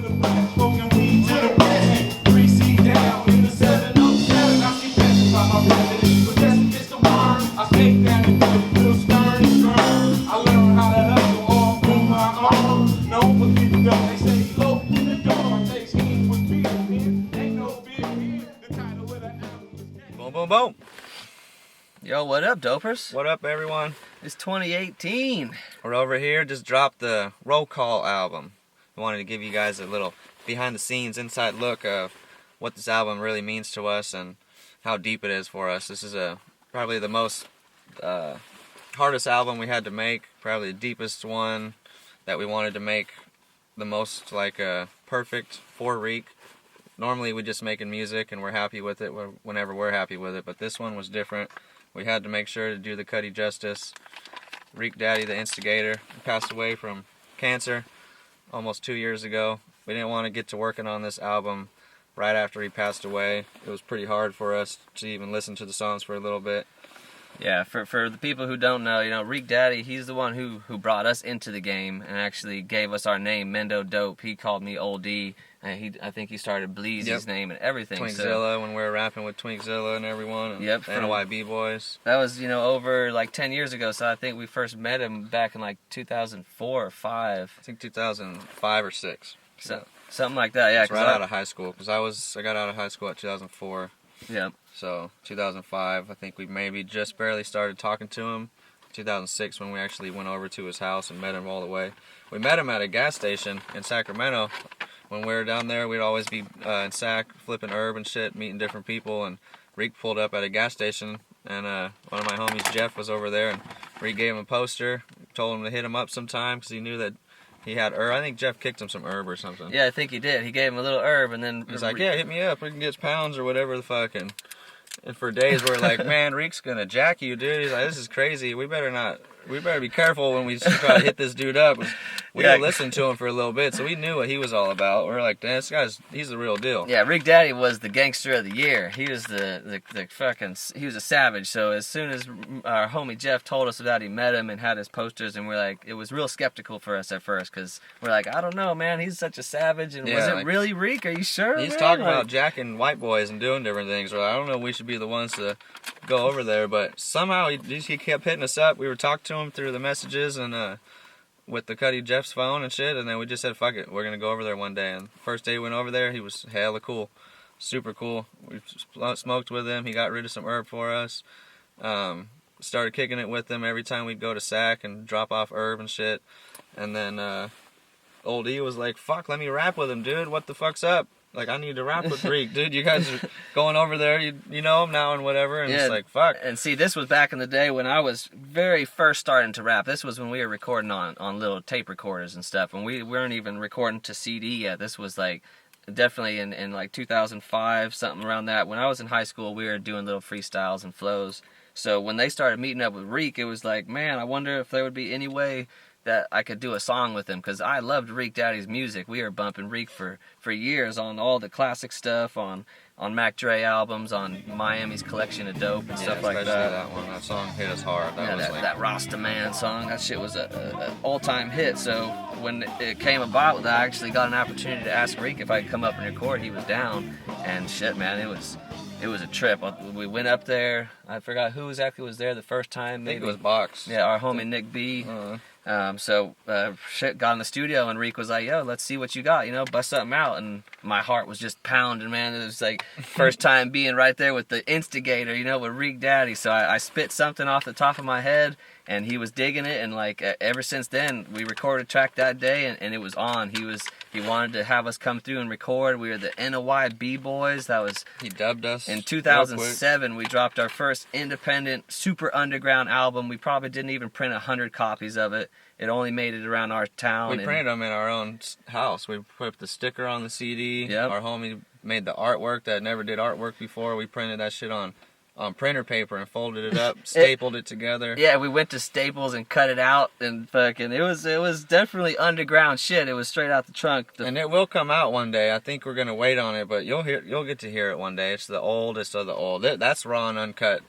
with a black smoking weed to the rest. 3 seat down in the 707. I see passion by my residence. But just if it's the word, I stay down and do real stern and stern. I learned how to hustle all on my own. No one can do they say low in the door. I take schemes with beer. Ain't no big here. The title of the album is Boom, boom, boom. Yo, what up, dopers? What up, everyone? It's 2018. We're over here, just dropped the Roll Call album. I wanted to give you guys a little behind-the-scenes inside look of what this album really means to us and how deep it is for us. This is probably the most hardest album we had to make, probably the deepest one that we wanted to make, the most perfect for Reek. Normally we just making music and we're happy with it whenever we're happy with it, but this one was different. We had to make sure to do the Cuddy justice. Reek Daddy The Instigator passed away from cancer almost 2 years ago. We didn't want to get to working on this album right after he passed away. It was pretty hard for us to even listen to the songs for a little bit. Yeah, for the people who don't know, Reek Daddy, he's the one who brought us into the game and actually gave us our name, Mendo Dope. He called me Old D, and I think he started Bleezertized name and everything. Twinkzilla, when we were rapping with Twinkzilla and everyone. And yep. NOYB BOYZ. That was, over 10 years ago, so I think we first met him back in 2004 or 5. I think 2005 or 6. So, something like that, yeah. Right out of high school, because I got out of high school at 2004. Yep. So 2005, I think we maybe just barely started talking to him. 2006 when we actually went over to his house and met him all the way. We met him at a gas station in Sacramento. When we were down there, we'd always be in Sac flipping herb and shit, meeting different people. And Reek pulled up at a gas station, and one of my homies, Jeff, was over there. And Reek gave him a poster, told him to hit him up sometime because he knew that he had herb. I think Jeff kicked him some herb or something. Yeah, I think he did. He gave him a little herb, and then he's like, "Yeah, hit me up. We can get pounds or whatever the fuck." And for days we're like, "Man, Reek's gonna jack you, dude." He's like, "This is crazy. We better be careful when we try to hit this dude up." We listened to him for a little bit, so we knew what he was all about. We were like, "Damn, he's the real deal." Yeah, Reek Daddy was the gangster of the year. He was the fucking, he was a savage. So as soon as our homie Jeff told us about, he met him and had his posters, and we're like, it was real skeptical for us at first, because we're like, I don't know, man, he's such a savage, and was it really Reek? Are you sure? He's talking about jacking white boys and doing different things. We're like, I don't know if we should be the ones to go over there, but somehow he kept hitting us up. We were talking to him through the messages and with the Cuddy Jeff's phone and shit, and then we just said, fuck it, we're gonna go over there one day. And first day we went over there, he was hella cool, super cool. We smoked with him. He got rid of some herb for us. Started kicking it with him every time we'd go to Sac and drop off herb and shit. And then Old E was like, fuck, let me rap with him, dude. What the fuck's up? Like, I need to rap with Reek, dude. You guys are going over there. You know him now and whatever. And it's like, fuck. And see, this was back in the day when I was very first starting to rap. This was when we were recording on little tape recorders and stuff. And we weren't even recording to CD yet. This was definitely in 2005, something around that. When I was in high school, we were doing little freestyles and flows. So when they started meeting up with Reek, it was like, man, I wonder if there would be any way that I could do a song with him, because I loved Reek Daddy's music. We were bumping Reek for years on all the classic stuff, on Mac Dre albums, on Miami's Collection of Dope and stuff like that. That one, that song hit us hard. That Rasta Man song, that shit was a all-time hit. So when it came about, I actually got an opportunity to ask Reek if I could come up and record. He was down, and shit, man, it was a trip. We went up there. I forgot who exactly was there the first time. Maybe I think it was Box. Yeah, our homie Nick B. Shit, got in the studio, and Reek was like, yo, let's see what you got, bust something out. And my heart was just pounding, man. It was like first time being right there with the Instigator, with Reek Daddy. So I spit something off the top of my head, and he was digging it. And ever since then, we recorded a track that day, and it was on. He wanted to have us come through and record. We were the NOYB BOYZ. He dubbed us. In 2007, we dropped our first independent, super underground album. We probably didn't even print 100 copies of it. It only made it around our town. We printed them in our own house. We put the sticker on the CD. Yep. Our homie made the artwork that never did artwork before. We printed that shit on printer paper and folded it up, stapled it together. Yeah, we went to Staples and cut it out, and fucking it was definitely underground shit. It was straight out the trunk. And it will come out one day. I think we're gonna wait on it, but you'll get to hear it one day. It's the oldest of the old. That's raw and uncut.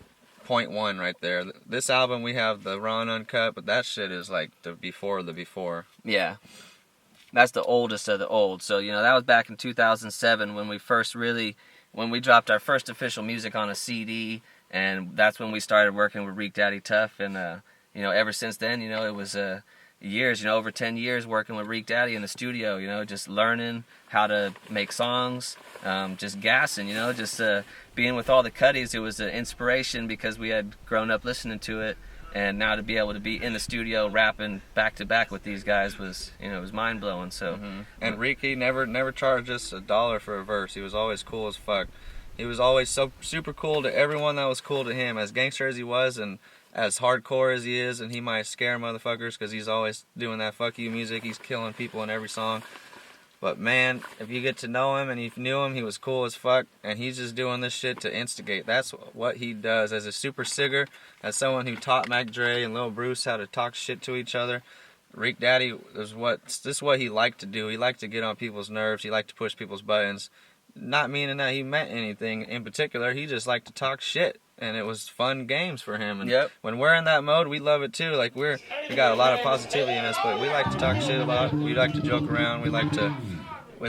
.1 right there. This album we have the raw and uncut, but that shit is like the before. Yeah. That's the oldest of the old. So, you know, that was back in 2007 when we dropped our first official music on a CD, and that's when we started working with Reek Daddy Tough. And, you know, ever since then, you know, it was years, you know, over 10 years working with Reek Daddy in the studio, you know, just learning how to make songs, just gassing, you know, just being with all the Cuddies. It was an inspiration because we had grown up listening to it. And now to be able to be in the studio rapping back to back with these guys was, you know, it was mind blowing. So, and Reek, he never charged us $1 for a verse. He was always cool as fuck. He was always so super cool to everyone that was cool to him. As gangster as he was, and as hardcore as he is, and he might scare motherfuckers because he's always doing that fuck you music. He's killing people in every song. But man, if you get to know him and you knew him, he was cool as fuck, and he's just doing this shit to instigate. That's what he does as a super singer, as someone who taught Mac Dre and Lil Bruce how to talk shit to each other. Reek Daddy this is what he liked to do. He liked to get on people's nerves. He liked to push people's buttons. Not meaning that he meant anything in particular. He just liked to talk shit, and it was fun games for him. And when we're in that mode, we love it too. Like we got a lot of positivity in us, but we like to talk shit about. We like to joke around. We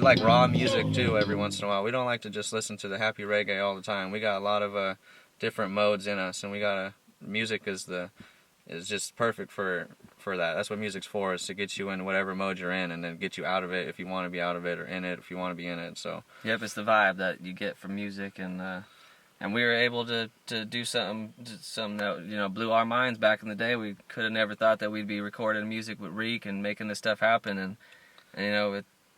like raw music too every once in a while. We don't like to just listen to the happy reggae all the time. We got a lot of different modes in us, and music is just perfect for that. That's what music's for, is to get you in whatever mode you're in, and then get you out of it if you want to be out of it, or in it if you want to be in it. So yep, it's the vibe that you get from music, and we were able to do something that, you know, blew our minds back in the day. We could have never thought that we'd be recording music with Reek and making this stuff happen, and you know,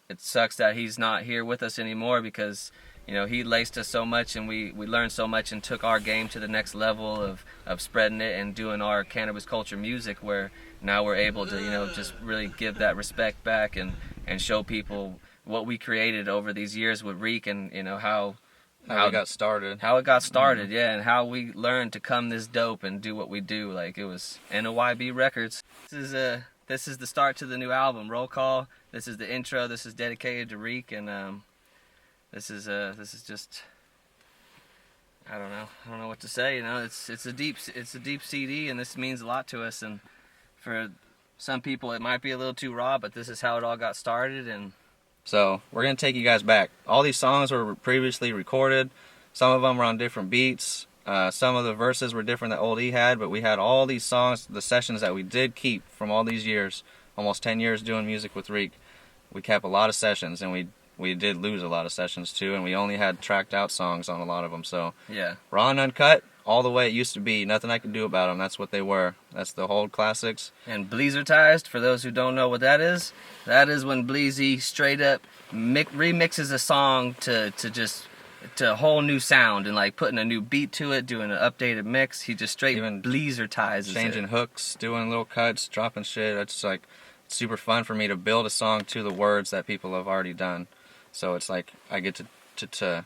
it sucks that he's not here with us anymore, because, you know, he laced us so much, and we learned so much and took our game to the next level of spreading it and doing our cannabis culture music, where now we're able to, you know, just really give that respect back and show people what we created over these years with Reek, and, you know, how it got started. How it got started, yeah, and how we learned to come this dope and do what we do. Like, it was NOYB Records. This is the start to the new album, Roll Call. This is the intro. This is dedicated to Reek, and this is just, I don't know what to say. You know, it's a deep CD, and this means a lot to us. And for some people, it might be a little too raw, but this is how it all got started. And so we're gonna take you guys back. All these songs were previously recorded. Some of them were on different beats. Some of the verses were different that Old E had, but we had all these songs, the sessions that we did keep from all these years, almost 10 years doing music with Reek. We kept a lot of sessions, and we did lose a lot of sessions too, and we only had tracked out songs on a lot of them. So yeah, raw and uncut, all the way it used to be. Nothing I could do about them. That's what they were. That's the old classics. And Bleezertized, for those who don't know what that is when Bleezy straight up remixes a song to a whole new sound, and like putting a new beat to it, doing an updated mix. He just straight even Bleezertizes it. Changing hooks, doing little cuts, dropping shit. It's like super fun for me to build a song to the words that people have already done. So it's like I get to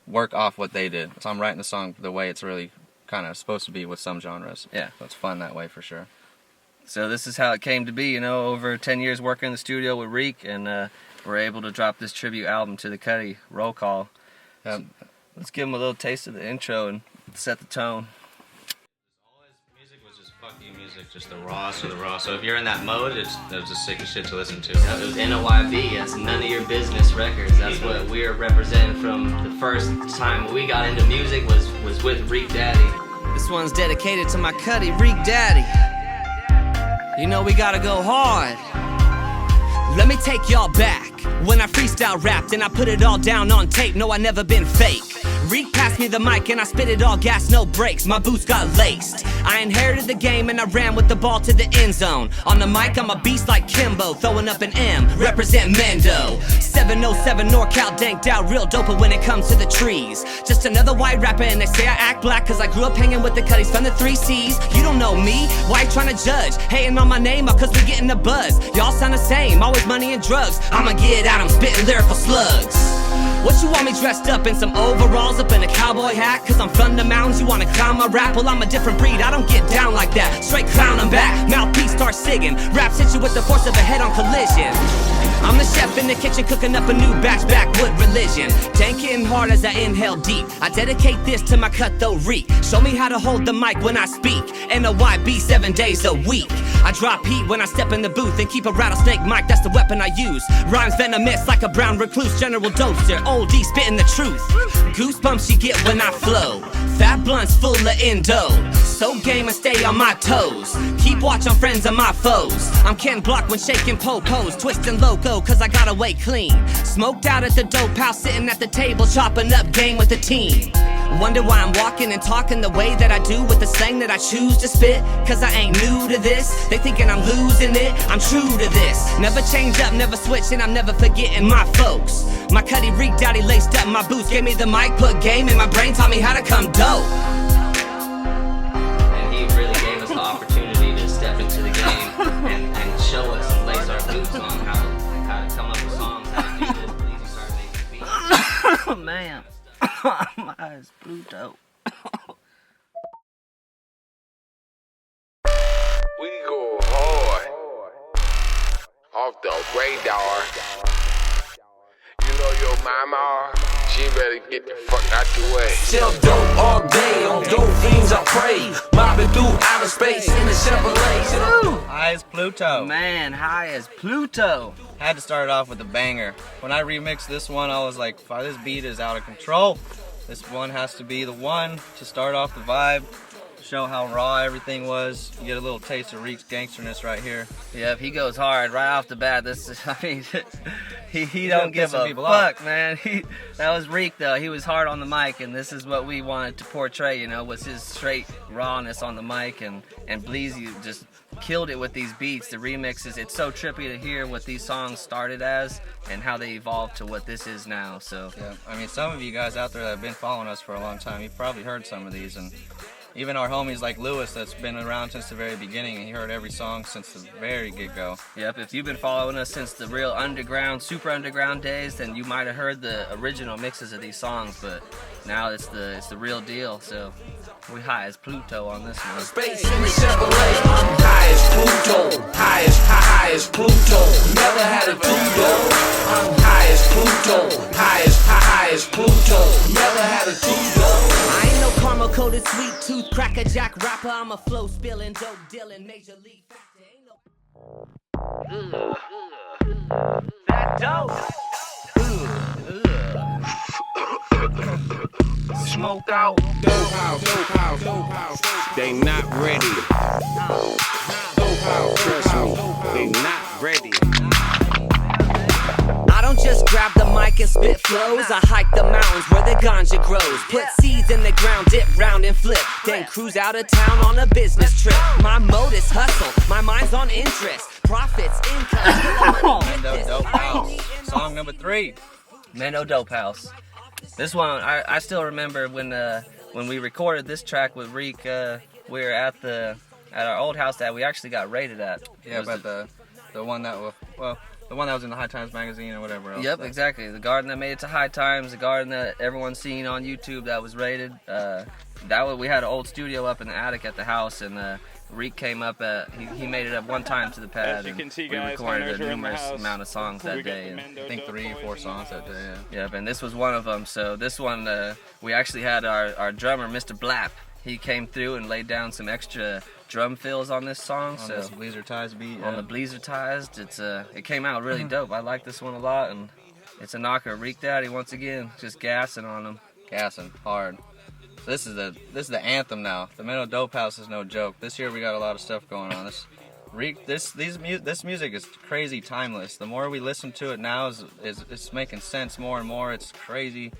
work off what they did. So I'm writing the song the way it's really kind of supposed to be with some genres. Yeah. So it's fun that way for sure. So this is how it came to be, you know, over 10 years working in the studio with Reek, and we're able to drop this tribute album to the Cuddy, Roll Call. So let's give them a little taste of the intro and set the tone. All his music was just fuck you music, just the rawest of the raw. So if you're in that mode, it was just sick as shit to listen to. Yeah, it was NOYB. That's None of Your Business Records. That's what we're representing from the first time we got into music was with Reek Daddy. This one's dedicated to my Cuddy, Reek Daddy. You know we gotta go hard. Let me take y'all back. When I freestyle rapped and I put it all down on tape. No, I never been fake. Reek passed me the mic and I spit it all gas, no brakes. My boots got laced. I inherited the game and I ran with the ball to the end zone. On the mic, I'm a beast like Kimbo, throwing up an M, represent Mendo. 707 NorCal danked out, real dope when it comes to the trees. Just another white rapper and they say I act black cause I grew up hanging with the Cuddies from the 3 C's. You don't know me, why you trying to judge? Hating on my name or cause we getting the buzz. Y'all sound the same, always money and drugs. I'ma get out, I'm spitting lyrical slugs. What you want me dressed up in some overalls? balls up in a cowboy hat, cause I'm from the mountains, you wanna clown my rap? Well, I'm a different breed, I don't get down like that. Straight clown, I'm back, mouthpiece start singing. Raps hit you with the force of a head-on collision. I'm the chef in the kitchen cooking up a new batch, Backwood religion. Tank hitting hard as I inhale deep. I dedicate this to my cutthroat Reek. Show me how to hold the mic when I speak. NOYB 7 days a week. I drop heat when I step in the booth and keep a rattlesnake mic, that's the weapon I use. Rhymes venomous like a brown recluse, General Dopester, oldie spitting the truth. Goosebumps you get when I flow. Fat blunts full of endo. So game and stay on my toes. Keep watch on friends and my foes. I'm Ken Block when shaking po-pos, twisting loco cause I got away clean. Smoked out at the dope house, sitting at the table, chopping up game with the team. Wonder why I'm walking and talking the way that I do with the slang that I choose to spit. Cause I ain't new to this. They thinking I'm losing it, I'm true to this. Never change up, never switch, and I'm never forgetting my folks. My cutty Reek Daddy laced up my boots, gave me the mic, put game in my brain, taught me how to come dope. And he really gave us the opportunity to step into the game and show us and lace our boots on how to come up with songs, how to do this. Bleezy started making beats. Oh man. My eyes Pluto. We go hard off the radar. You know your mama, she better get the fuck out the way. Sell dope all day, on dope fiends I pray. Mobbing through outer space in the Chevrolet. High as Pluto. Man, high as Pluto. Had to start off with a banger. When I remixed this one, I was like, this beat is out of control. This one has to be the one to start off the vibe, show how raw everything was. You get a little taste of Reek's gangsterness right here. Yep, he goes hard right off the bat. This is, I mean, he don't give a fuck, man. That was Reek though. He was hard on the mic, and this is what we wanted to portray. You know, was his straight rawness on the mic, and Bleezy just killed it with these beats, the remixes. It's so trippy to hear what these songs started as and how they evolved to what this is now. So yeah, I mean, some of you guys out there that have been following us for a long time, you've probably heard some of these, and even our homies like Lewis that's been around since the very beginning, and he heard every song since the very get-go. Yep, if you've been following us since the real underground, super underground days, then you might have heard the original mixes of these songs, but now it's the real deal. So we high as Pluto on this one. Space in the Chevrolet. I'm high as Pluto. High as Pluto. Never had a Pluto. I'm high as Pluto. High as Pluto. Never had a Pluto. I ain't no caramel coated sweet tooth cracker jack rapper. I'm a flow spilling dope dealing major league factor. Ain't no that dope. Smoke out. Dope house. They not ready. Dope house. Trust me, they not ready. I don't just grab the mic and spit flows. I hike the mountains where the ganja grows. Put seeds in the ground, dip round and flip. Then cruise out of town on a business trip. My mode is hustle, my mind's on interest. Profits, income. Mendo Dope House. Song number 3. Mendo Dope House. This one, I still remember when we recorded this track with Reek. We were at our old house that we actually got rated at. Yeah, but the one that was in the High Times magazine or whatever else. Yep, exactly. The garden that made it to High Times, the garden that everyone's seen on YouTube that was rated. We had an old studio up in the attic at the house, and Reek came up he made it up one time to the pad. As you can see, we guys, recorded a hunters are in the numerous house. amount of songs that day. And I think 3 or 4 songs that day. Yeah. yep, and this was one of them. So this one, we actually had our drummer, Mr. Blap. He came through and laid down some extra drum fills on this song. On so this Bleezertized beat. on the Bleezertized, it came out really dope. I like this one a lot, and it's a knocker. Reek Daddy once again, just gassing on them. Gassing hard. So this is the anthem now. The Mendo Dope House is no joke. This year we got a lot of stuff going on. This music is crazy timeless. The more we listen to it now, it's making sense more and more. It's crazy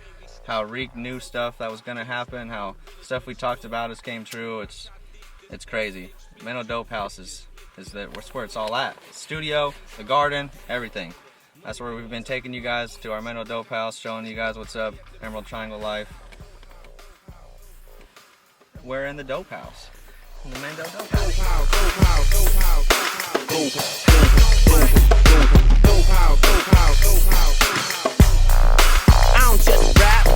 how Reek knew stuff that was gonna happen. How stuff we talked about has came true. It's crazy. Mendo Dope House is where it's all at. Studio, the garden, everything. That's where we've been taking you guys to our Mendo Dope House, showing you guys what's up. Emerald Triangle life. We're in the Dope House. The Mendo Dope House. I don't just rap.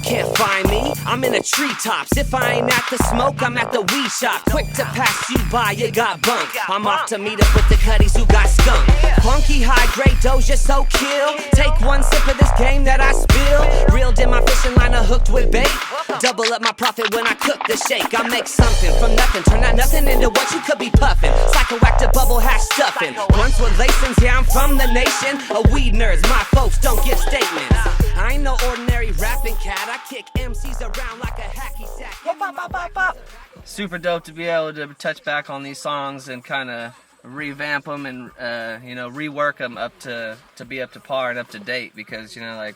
can't find me, I'm in the treetops. If I ain't at the smoke, I'm at the weed shop. Quick to pass you by, you got bunk. I'm off to meet up with the cutties who got skunk. Funky high-grade doja, so kill. Take one sip of this game that I spill. Reeled in my fishing line, hooked with bait. Double up my profit when I cook the shake. I make something from nothing, turn that nothing into what you could be puffin'. Psychoactive bubble hash stuffing. Blunts with lacings, yeah, I'm from the nation. A weed nerds, my folks don't give statements. I ain't no ordinary rapping cat. I kick MCs around like a hacky sack. Pop, pop, pop, pop, pop. Super dope to be able to touch back on these songs and kind of revamp them and rework them up to be up to par and up to date, because like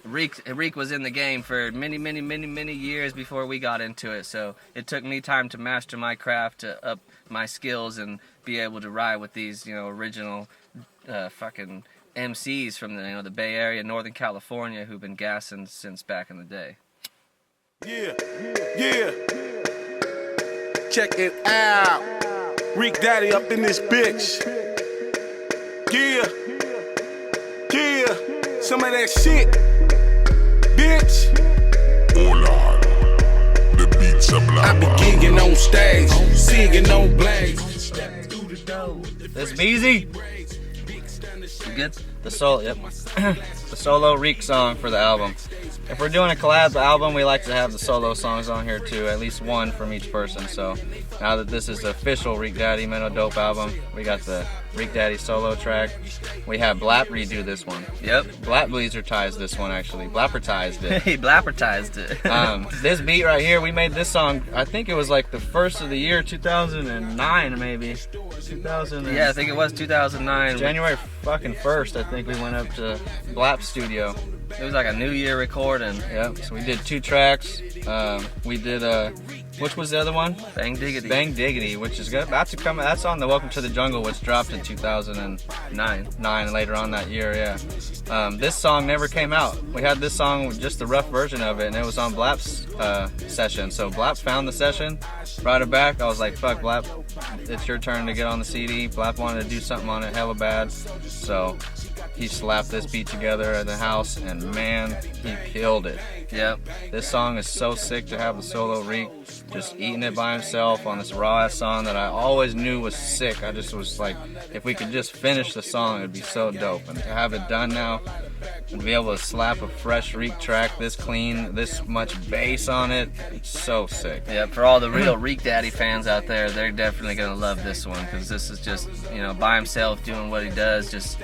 Reek was in the game for many years before we got into it, so it took me time to master my craft, to up my skills and be able to ride with these original fucking MCs from the Bay Area, Northern California, who've been gassing since back in the day. Yeah. Check it out. Reek Daddy up in this bitch. Yeah. Some of that shit, bitch. Hola, the beats are I be gigging on stage, singing on blaze. This Beezy. You good? The solo Reek song for the album. If we're doing a collab album, we like to have the solo songs on here too, at least one from each person. So now that this is the official Reek Daddy Mendo Dope album, we got the Reek Daddy solo track. We have Blap redo this one. Yep. Blap Bleezertized this one actually. Blappertized it. He blappertized it. This beat right here, we made this song, I think it was like the first of the year, 2009 maybe. 2000. Yeah, I think it was 2009. January fucking 1st, I think we went up to Blap Studio. It was like a New Year recording. Yep, so we did 2 tracks. We did, which was the other one? Bang Diggity. Bang Diggity, which is good. About to come, that's on the Welcome to the Jungle, which dropped in 2009, later on that year, yeah. This song never came out. We had this song with just the rough version of it, and it was on Blap's session. So Blap found the session, brought it back. I was like, fuck, Blap, it's your turn to get on the CD. Blap wanted to do something on it hella bad, so he slapped this beat together at the house, and man, he killed it. Yep. This song is so sick to have the solo Reek just eating it by himself on this raw ass song that I always knew was sick. I just was like, if we could just finish the song, it'd be so dope. And to have it done now, and be able to slap a fresh Reek track this clean, this much bass on it, it's so sick. Yeah, for all the real Reek Daddy fans out there, they're definitely gonna love this one, because this is just by himself doing what he does.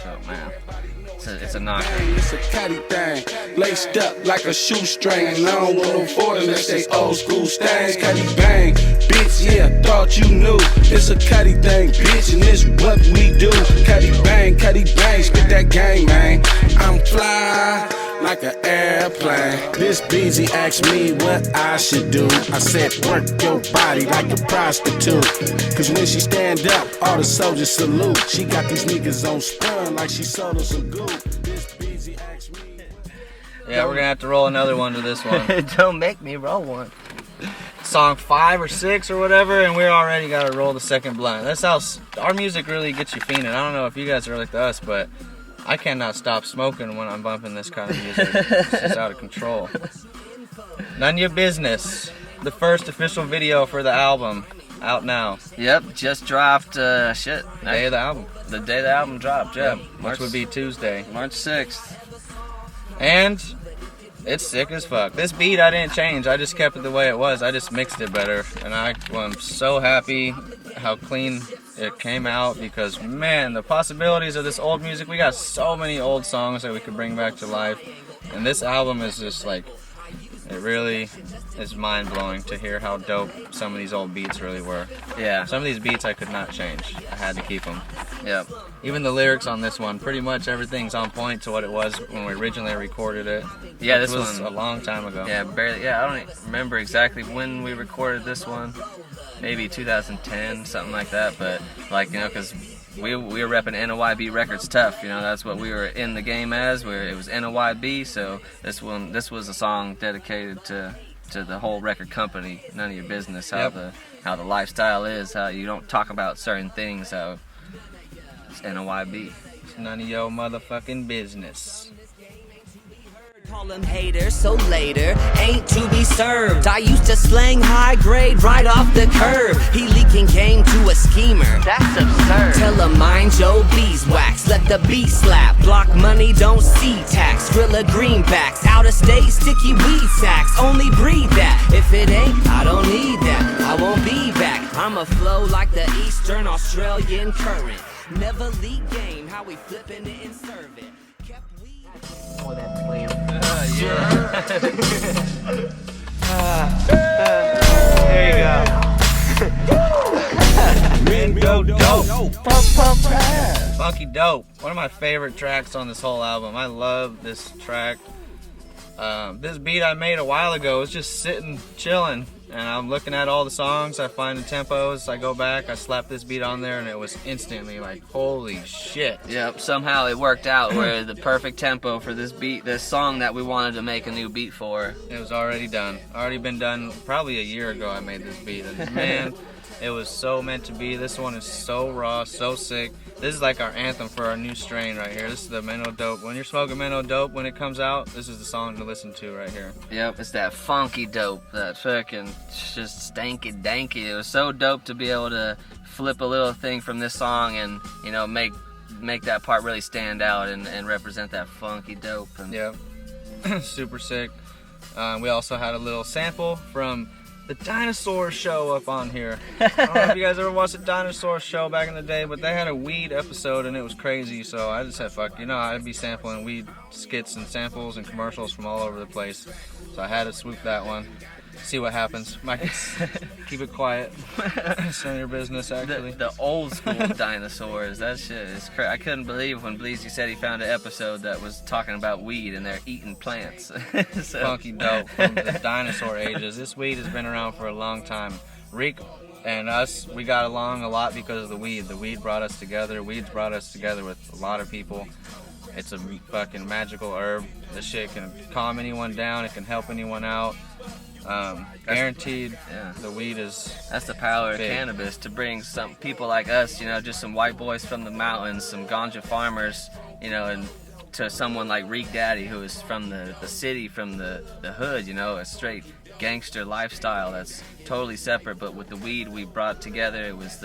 Oh man, it's a knocker. It's a catty thing, laced up like a shoestring. And I don't want no 40 unless they old school stains. Catty bang, bitch, yeah, thought you knew. It's a catty thing, bitch, and it's what we do. Catty bang, spit that gang, man. I'm fly like an airplane. This Beezy asked me what I should do. I said, work your body like a prostitute. Cause when she stand up, all the soldiers salute. She got these niggas on spun like she sold them some goop. This Beezy asked me. Yeah, we're gonna have to roll another one to this one. Don't make me roll one. Song 5 or 6 or whatever, and we already gotta roll the second blunt. That's how our music really gets you fiending. I don't know if you guys are like us, but I cannot stop smoking when I'm bumping this kind of music. It's just out of control. None of your business. The first official video for the album, out now. Yep, just dropped. Day of the album. The day the album dropped. Yep, Which would be Tuesday. March 6th. And it's sick as fuck. This beat I didn't change. I just kept it the way it was. I just mixed it better, and I'm so happy how clean it came out, because man, the possibilities of this old music, we got so many old songs that we could bring back to life, and this album is just like, it really is mind-blowing to hear how dope some of these old beats really were. Yeah. Some of these beats I could not change. I had to keep them. Yep. Even the lyrics on this one, pretty much everything's on point to what it was when we originally recorded it. Yeah, this this was one a long time ago. Yeah, barely. Yeah, I don't even remember exactly when we recorded this one. Maybe 2010, something like that. But because we were repping NOYB Records tough. That's what we were in the game as. It was NOYB. So this was a song dedicated to the whole record company. None of your business. How the lifestyle is. How you don't talk about certain things. How it's NOYB. It's none of your motherfucking business. Call them haters, so later ain't to be served. I used to slang high grade right off the curb. He leaking game to a schemer. That's absurd. Tell him mind your beeswax, let the beat slap. Block money, don't see tax. Grilla greenbacks, out of state, sticky weed sacks. Only breathe that. If it ain't, I don't need that. I won't be back. I'ma flow like the Eastern Australian current. Never leak game, how we flipping it and serve it. Kept weed. Oh, that's clean. There you go. Mendo Dope. Pump ass. Funky Dope. One of my favorite tracks on this whole album. I love this track. This beat I made a while ago was just sitting, chilling, and I'm looking at all the songs. I find the tempos. I go back. I slap this beat on there, and it was instantly like, holy shit. Yep, somehow it worked out where the perfect tempo for this beat, this song that we wanted to make a new beat for. It was already done. Already been done probably a year ago. I made this beat, and man, it was so meant to be. This one is so raw, so sick. This is like our anthem for our new strain right here. This is the Mendo Dope. When you're smoking Mendo Dope, when it comes out, this is the song to listen to right here. Yep, it's that funky dope, that fucking just stanky danky. It was so dope to be able to flip a little thing from this song and, you know, make that part really stand out and represent that funky dope. And Yep, super sick. We also had a little sample from the Dinosaur Show up on here. I don't know if you guys ever watched the Dinosaur Show back in the day, but they had a weed episode and it was crazy, so I just said, fuck, you know, I'd be sampling weed skits and samples and commercials from all over the place. So I had to swoop that one, see what happens. Keep it quiet. It's none of your business, actually. the old school dinosaurs, that shit is crazy. I couldn't believe when Bleezy said he found an episode that was talking about weed and they're eating plants. So. Funky Dope from the dinosaur ages. This weed has been around for a long time. Reek and us, we got along a lot because of the weed. The weed brought us together. Weeds brought us together with a lot of people. It's a fucking magical herb. This shit can calm anyone down. It can help anyone out. Guaranteed. Yeah. The weed is. That's the power big. of cannabis, to bring some people like us, you know, just some white boys from the mountains, some ganja farmers, you know, and to someone like Reek Daddy, who is from the city, from the hood, you know, a straight gangster lifestyle that's totally separate, but with the weed we brought together, it was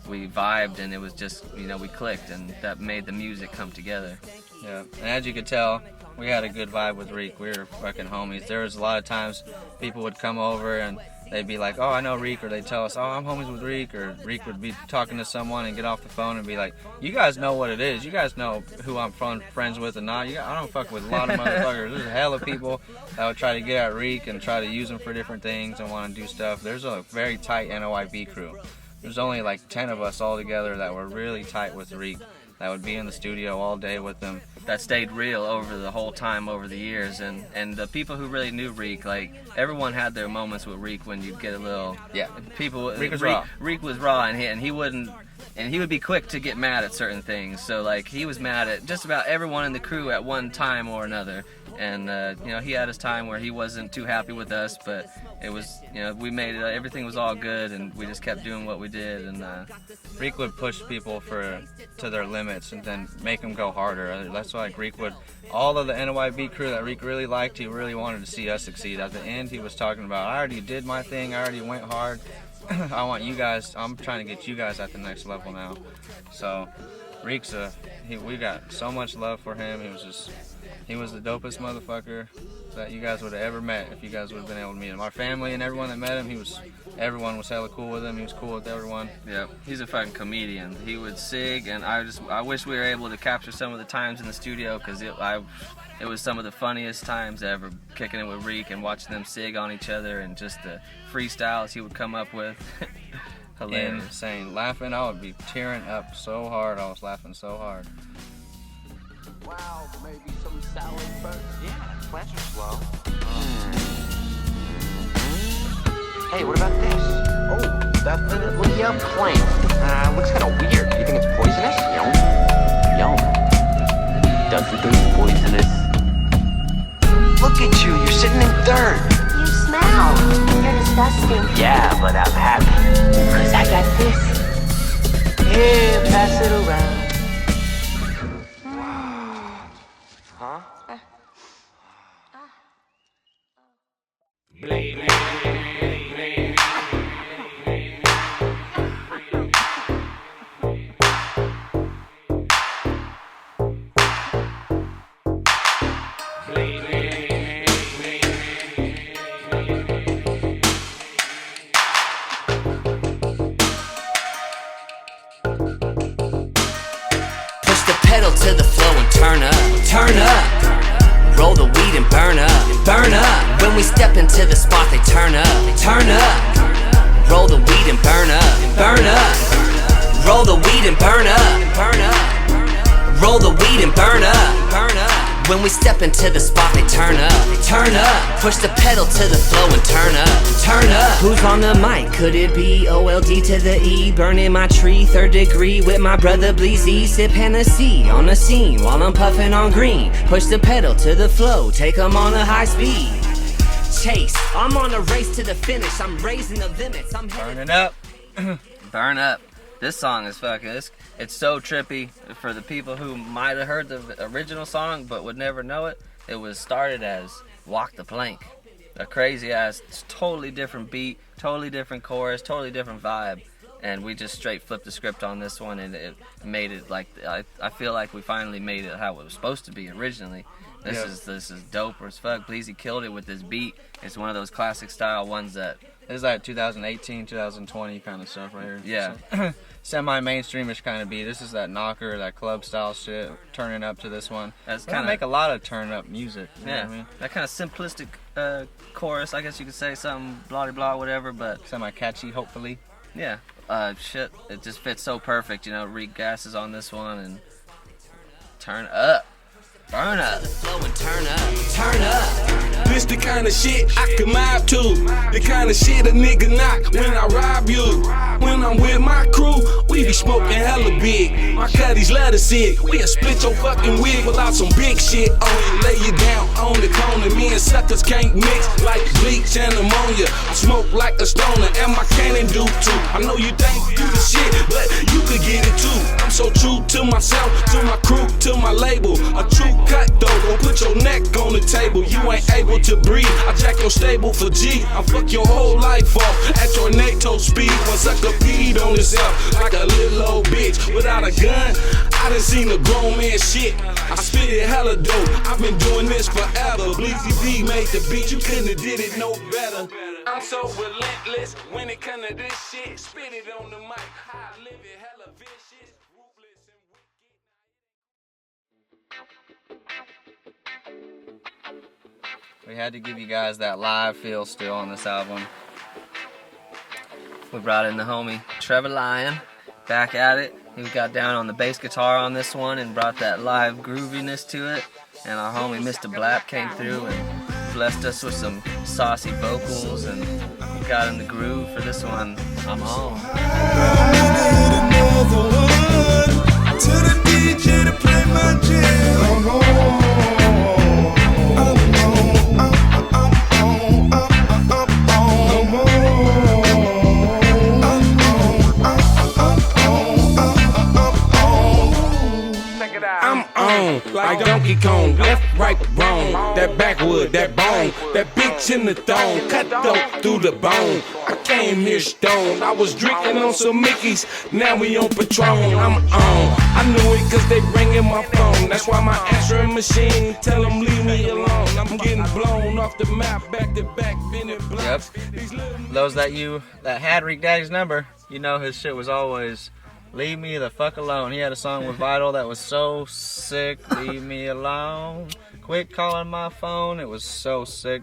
we vibed and it was just, you know, we clicked, and that made the music come together. Yeah, and as you could tell, we had a good vibe with Reek. We were fucking homies. There was a lot of times people would come over and they'd be like, oh, I know Reek, or they'd tell us, oh, I'm homies with Reek, or Reek would be talking to someone and get off the phone and be like, you guys know what it is. You guys know who I'm friends with and not. I don't fuck with a lot of motherfuckers. There's a hell of people that would try to get at Reek and try to use him for different things and want to do stuff. There's a very tight NOYB crew. There's only like 10 of us all together that were really tight with Reek, that would be in the studio all day with them. That stayed real over the whole time, over the years, and the people who really knew Reek, like, everyone had their moments with Reek when you'd get a little, Yeah. Reek was raw. Reek was raw, and he would be quick to get mad at certain things. So like, he was mad at just about everyone in the crew at one time or another. And you know, he had his time where he wasn't too happy with us, but it was, you know, we made it. Everything was all good, and we just kept doing what we did. And Reek would push people to their limits and then make them go harder. That's why Reek would, all of the NOYB crew that Reek really liked, he really wanted to see us succeed. At the end, he was talking about, I already did my thing, I already went hard. I want you guys, I'm trying to get you guys at the next level now. So Reek's we got so much love for him. He was the dopest motherfucker that you guys would have ever met if you guys would have been able to meet him. Our family and everyone that met him, everyone was hella cool with him. He was cool with everyone. yeah, he's a fucking comedian. He would sig, and I wish we were able to capture some of the times in the studio, because it was some of the funniest times ever, kicking it with Reek and watching them sig on each other, and just the freestyles he would come up with. Hilarious. Insane. Laughing, I would be tearing up so hard. I was laughing so hard. Wow, maybe some salad first. Yeah, plants are slow. Hey, what about this? Oh, definitely a plant. Looks kind of weird. You think it's poisonous? Yum. Yum. Doesn't taste poisonous. Look at you, you're sitting in dirt. You smell. You're disgusting. Yeah, but I'm happy. Cause I got this. Here, pass it around. Huh? pedal to the flow and turn up, turn up. Roll the weed and burn up, burn up. When we step into the spot, they turn up, turn up. Roll the weed and burn up, burn up. Roll the weed and burn up, burn up. Roll the weed and burn up, burn up. When we step into the spot, they turn up, turn up. Push the pedal to the flow and turn up, turn up. Who's on the mic? Could it be OLD to the E? Burning my tree, 3rd degree with my brother Bleezy. Sip Hennessy on the scene while I'm puffing on green. Push the pedal to the flow, take 'em on a high speed. Chase, I'm on a race to the finish. I'm raising the limits. I'm Burning up. Burn up. This song is fucking, it's so trippy. For the people who might have heard the original song but would never know it, it was started as Walk the Plank. A crazy ass, totally different beat, totally different chorus, totally different vibe. And we just straight flipped the script on this one, and it made it like, I feel like we finally made it how it was supposed to be originally. This is dope as fuck. Bleezy killed it with this beat. It's one of those classic style ones that... It's like 2018, 2020 kind of stuff right here. Yeah. So, semi-mainstreamish kind of beat. This is that knocker, that club style shit, turning up to this one. That's kind of make a lot of turn up music. You know what I mean? That kind of simplistic chorus, I guess you could say, something blah blah whatever, but semi-catchy, hopefully. Yeah. Shit, it just fits so perfect. You know, Reek Gas is on this one, and turn up. Burn up. Turn up, turn up. This the kind of shit I can mob to. The kind of shit a nigga knock when I rob you. When I'm with my crew, we be smoking hella big. My cutties let us in. We'll split your fucking wig without some big shit on it. Lay you down on the corner. Me and suckers can't mix like bleach and ammonia. I smoke like a stoner and my cannon do too. I know you think you the shit, but you could get it too. I'm so true to myself, to my crew, to my label. A true cut though, gon' put your neck on the table. You ain't able to breathe. I jack your stable for G. I fuck your whole life off at tornado speed. One sucker peed on himself like a little old bitch without a gun. I done seen a grown man shit. I spit it hella dope. I've been doing this forever. Bleezy B made the beat. You couldn't have did it no better. I'm so relentless when it come to this shit. Spit it on the mic. I live it hella vicious. Ruthless and wicked. We had to give you guys that live feel still on this album. We brought in the homie Trevor Lyon, back at it. He got down on the bass guitar on this one and brought that live grooviness to it. And our homie Mr. Blap came through and blessed us with some saucy vocals, and we got in the groove for this one. I'm on. To the DJ to play my jam. Like Donkey Kong, left, right, wrong. That backwood, that bone, that bitch in the thong, cut dope through the bone. I came here stoned, I was drinking on some Mickeys, now we on Patron. I'm on, I knew it cause they ringing my phone. That's why my answering machine tell them leave me alone. I'm getting blown off the map, back to back, bending blocks. Yep. Those that had Reek Daddy's number, you know his shit was always leave me the fuck alone. He had a song with Vital that was so sick. Leave me alone. Quit calling my phone. It was so sick.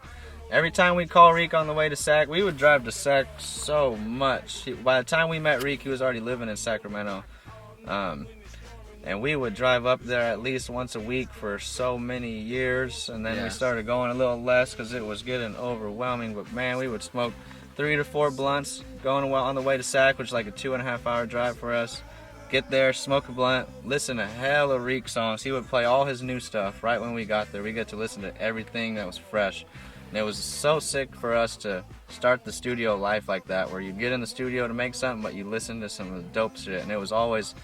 Every time we call Reek on the way to Sac, we would drive to Sac so much. By the time we met Reek, he was already living in Sacramento. And we would drive up there at least once a week for so many years. And then we started going a little less because it was getting overwhelming. But man, we would smoke 3 to 4 blunts going on the way to Sac, which is like a 2.5 hour drive for us. Get there, smoke a blunt, listen to hella Reek songs. He would play all his new stuff right when we got there. We get to listen to everything that was fresh. And it was so sick for us to start the studio life like that, where you get in the studio to make something, but you listen to some of the dope shit. And it was always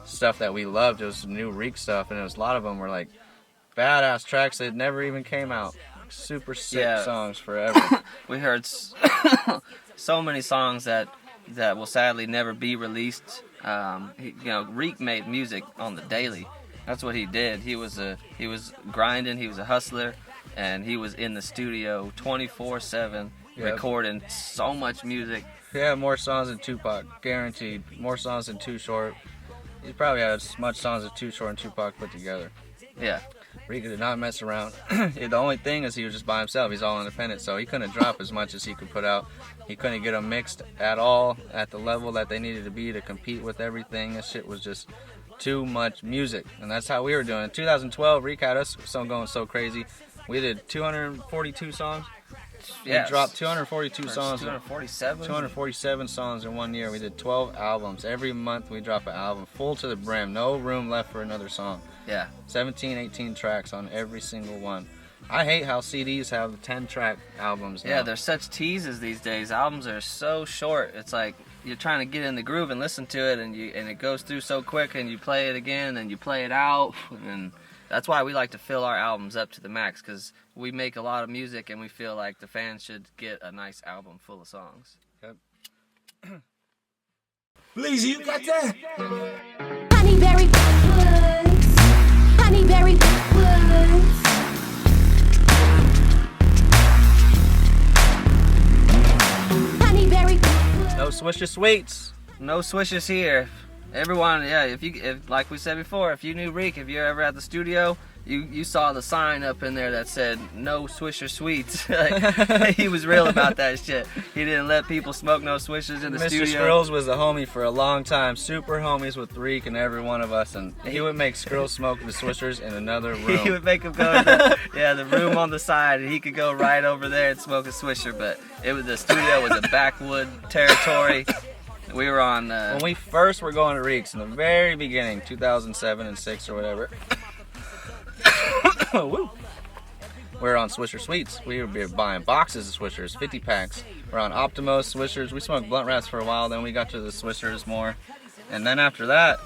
stuff that we loved. It was new Reek stuff, and a lot of them were like badass tracks that never even came out. Super sick songs forever. We heard so many songs that will sadly never be released. Reek made music on the daily. That's what he did. He was grinding. He was a hustler, and he was in the studio 24/7 recording so much music. Yeah, more songs than Tupac, guaranteed. More songs than Too Short. He probably had as much songs as Too Short and Tupac put together. Yeah. Reek did not mess around. The only thing is he was just by himself. He's all independent, so he couldn't drop as much as he could put out. He couldn't get them mixed at all at the level that they needed to be to compete with everything. This shit was just too much music, and that's how we were doing. In 2012, Reek had us going so crazy. We did 242 songs. Yes. We dropped 242 songs. 247? 247 songs in 1 year. We did 12 albums. Every month we drop an album, full to the brim. No room left for another song. Yeah. 17, 18 tracks on every single one. I hate how CDs have 10-track albums now. Yeah, there's such teases these days. Albums are so short. It's like you're trying to get in the groove and listen to it, and it goes through so quick, and you play it again, and you play it out, and that's why we like to fill our albums up to the max, because we make a lot of music, and we feel like the fans should get a nice album full of songs. Yep. Bleezy, you got that? Honeyberry Backwoods. Honeyberry Backwoods. Honeyberry Backwoods. No Swisher Sweets. No swishes here. Everyone, yeah, if like we said before, if you knew Reek, if you're ever at the studio, you saw the sign up in there that said no Swisher Sweets. Like, he was real about that shit. He didn't let people smoke no swishers in the Mr. studio. Skrills was a homie for a long time, super homies with Reek and every one of us, and he would make Skrills smoke the swishers in another room. He would make him go to the room on the side, and he could go right over there and smoke a swisher, but the studio was a Backwood territory. We were on... when we first were going to Reek's in the very beginning, 2007 and 6 or whatever, we were on Swisher Sweets. We would be buying boxes of Swishers, 50 packs. We're on Optimos, Swishers. We smoked blunt wraps for a while, then we got to the Swishers more. And then after that,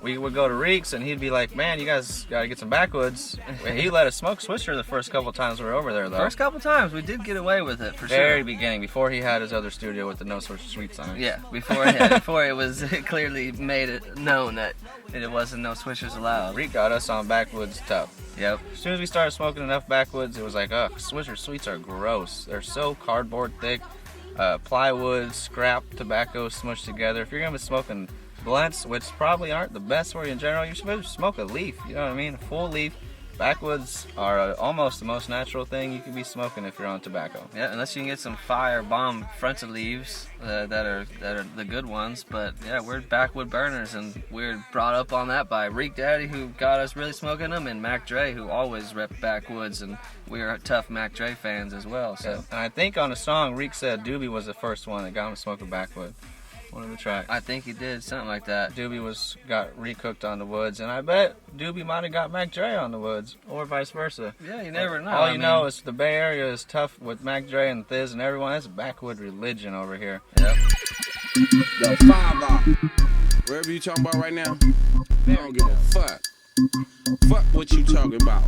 we would go to Reek's and he'd be like, man, you guys gotta get some Backwoods. And he let us smoke Swisher the first couple times we were over there, though. First couple times, we did get away with it, for sure. Very beginning, before he had his other studio with the No Swisher Sweets on it. Yeah, before it was clearly made it known that it wasn't no swishers allowed. Reek got us on Backwoods tough. Yep. As soon as we started smoking enough Backwoods, it was like, ugh, Swisher Sweets are gross. They're so cardboard thick, plywood, scrap, tobacco smushed together. If you're gonna be smoking blunts, which probably aren't the best for you in general, you're supposed to smoke a leaf, you know what I mean? A full leaf. Backwoods are almost the most natural thing you can be smoking if you're on tobacco. Yeah, unless you can get some fire bomb fronted leaves that are the good ones. But yeah, we're Backwood burners, and we're brought up on that by Reek Daddy, who got us really smoking them, and Mac Dre, who always repped Backwoods, and we're tough Mac Dre fans as well. So yeah. And I think on a song, Reek said Doobie was the first one that got him smoking Backwood. One of the tracks. I think he did something like that. Doobie got recooked on the Woods, and I bet Doobie might have got Mac Dre on the Woods, or vice versa. Yeah, you never know. All you know is the Bay Area is tough with Mac Dre and Thiz and everyone. That's Backwood religion over here. Yep. Yo, 5 wherever you talking about right now, they don't give a fuck. Fuck what you talking about.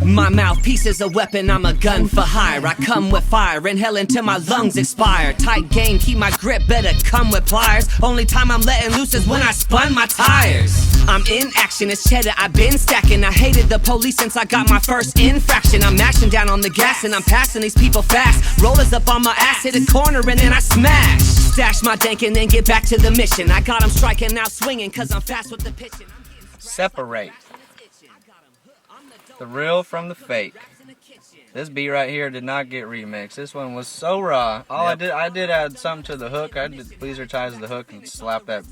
My mouthpiece is a weapon, I'm a gun for hire. I come with fire, inhale until my lungs expire. Tight game, keep my grip, better come with pliers. Only time I'm letting loose is when I spun my tires. I'm in action, it's cheddar, I've been stacking. I hated the police since I got my first infraction. I'm mashing down on the gas and I'm passing these people fast. Rollers up on my ass, hit a corner and then I smash. Stash my dank and then get back to the mission. I got them striking, now swinging, cause I'm fast with the pitching. Separate the real from the fake. This beat right here did not get remixed. This one was so raw. I did add something to the hook. I did Bleezertized the hook and slap that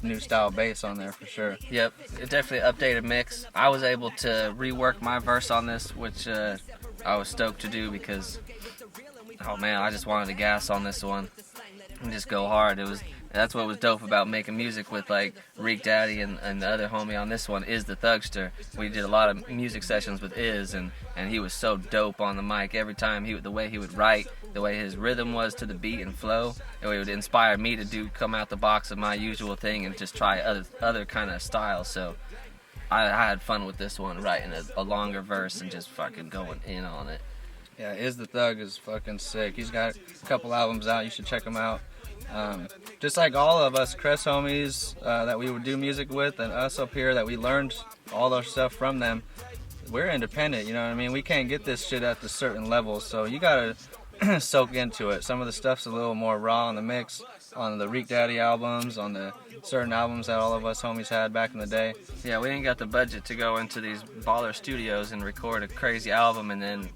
new style bass on there for sure. Yep, it definitely updated mix. I was able to rework my verse on this, which I was stoked to do because, oh man, I just wanted to gas on this one and just go hard. That's what was dope about making music with like Reek Daddy and the other homie on this one, Is the Thugster. We did a lot of music sessions with Is, and he was so dope on the mic. Every time the way he would write, the way his rhythm was to the beat and flow, it would inspire me to come out the box of my usual thing and just try other kind of styles. So I had fun with this one, writing a longer verse and just fucking going in on it. Yeah, Is the Thug is fucking sick. He's got a couple albums out. You should check them out. Just like all of us Crest homies that we would do music with, and us up here that we learned all our stuff from them, we're independent, you know what I mean? We can't get this shit at the certain levels, so you gotta soak into it. Some of the stuff's a little more raw in the mix on the Reek Daddy albums, on the certain albums that all of us homies had back in the day. Yeah, we ain't got the budget to go into these baller studios and record a crazy album and then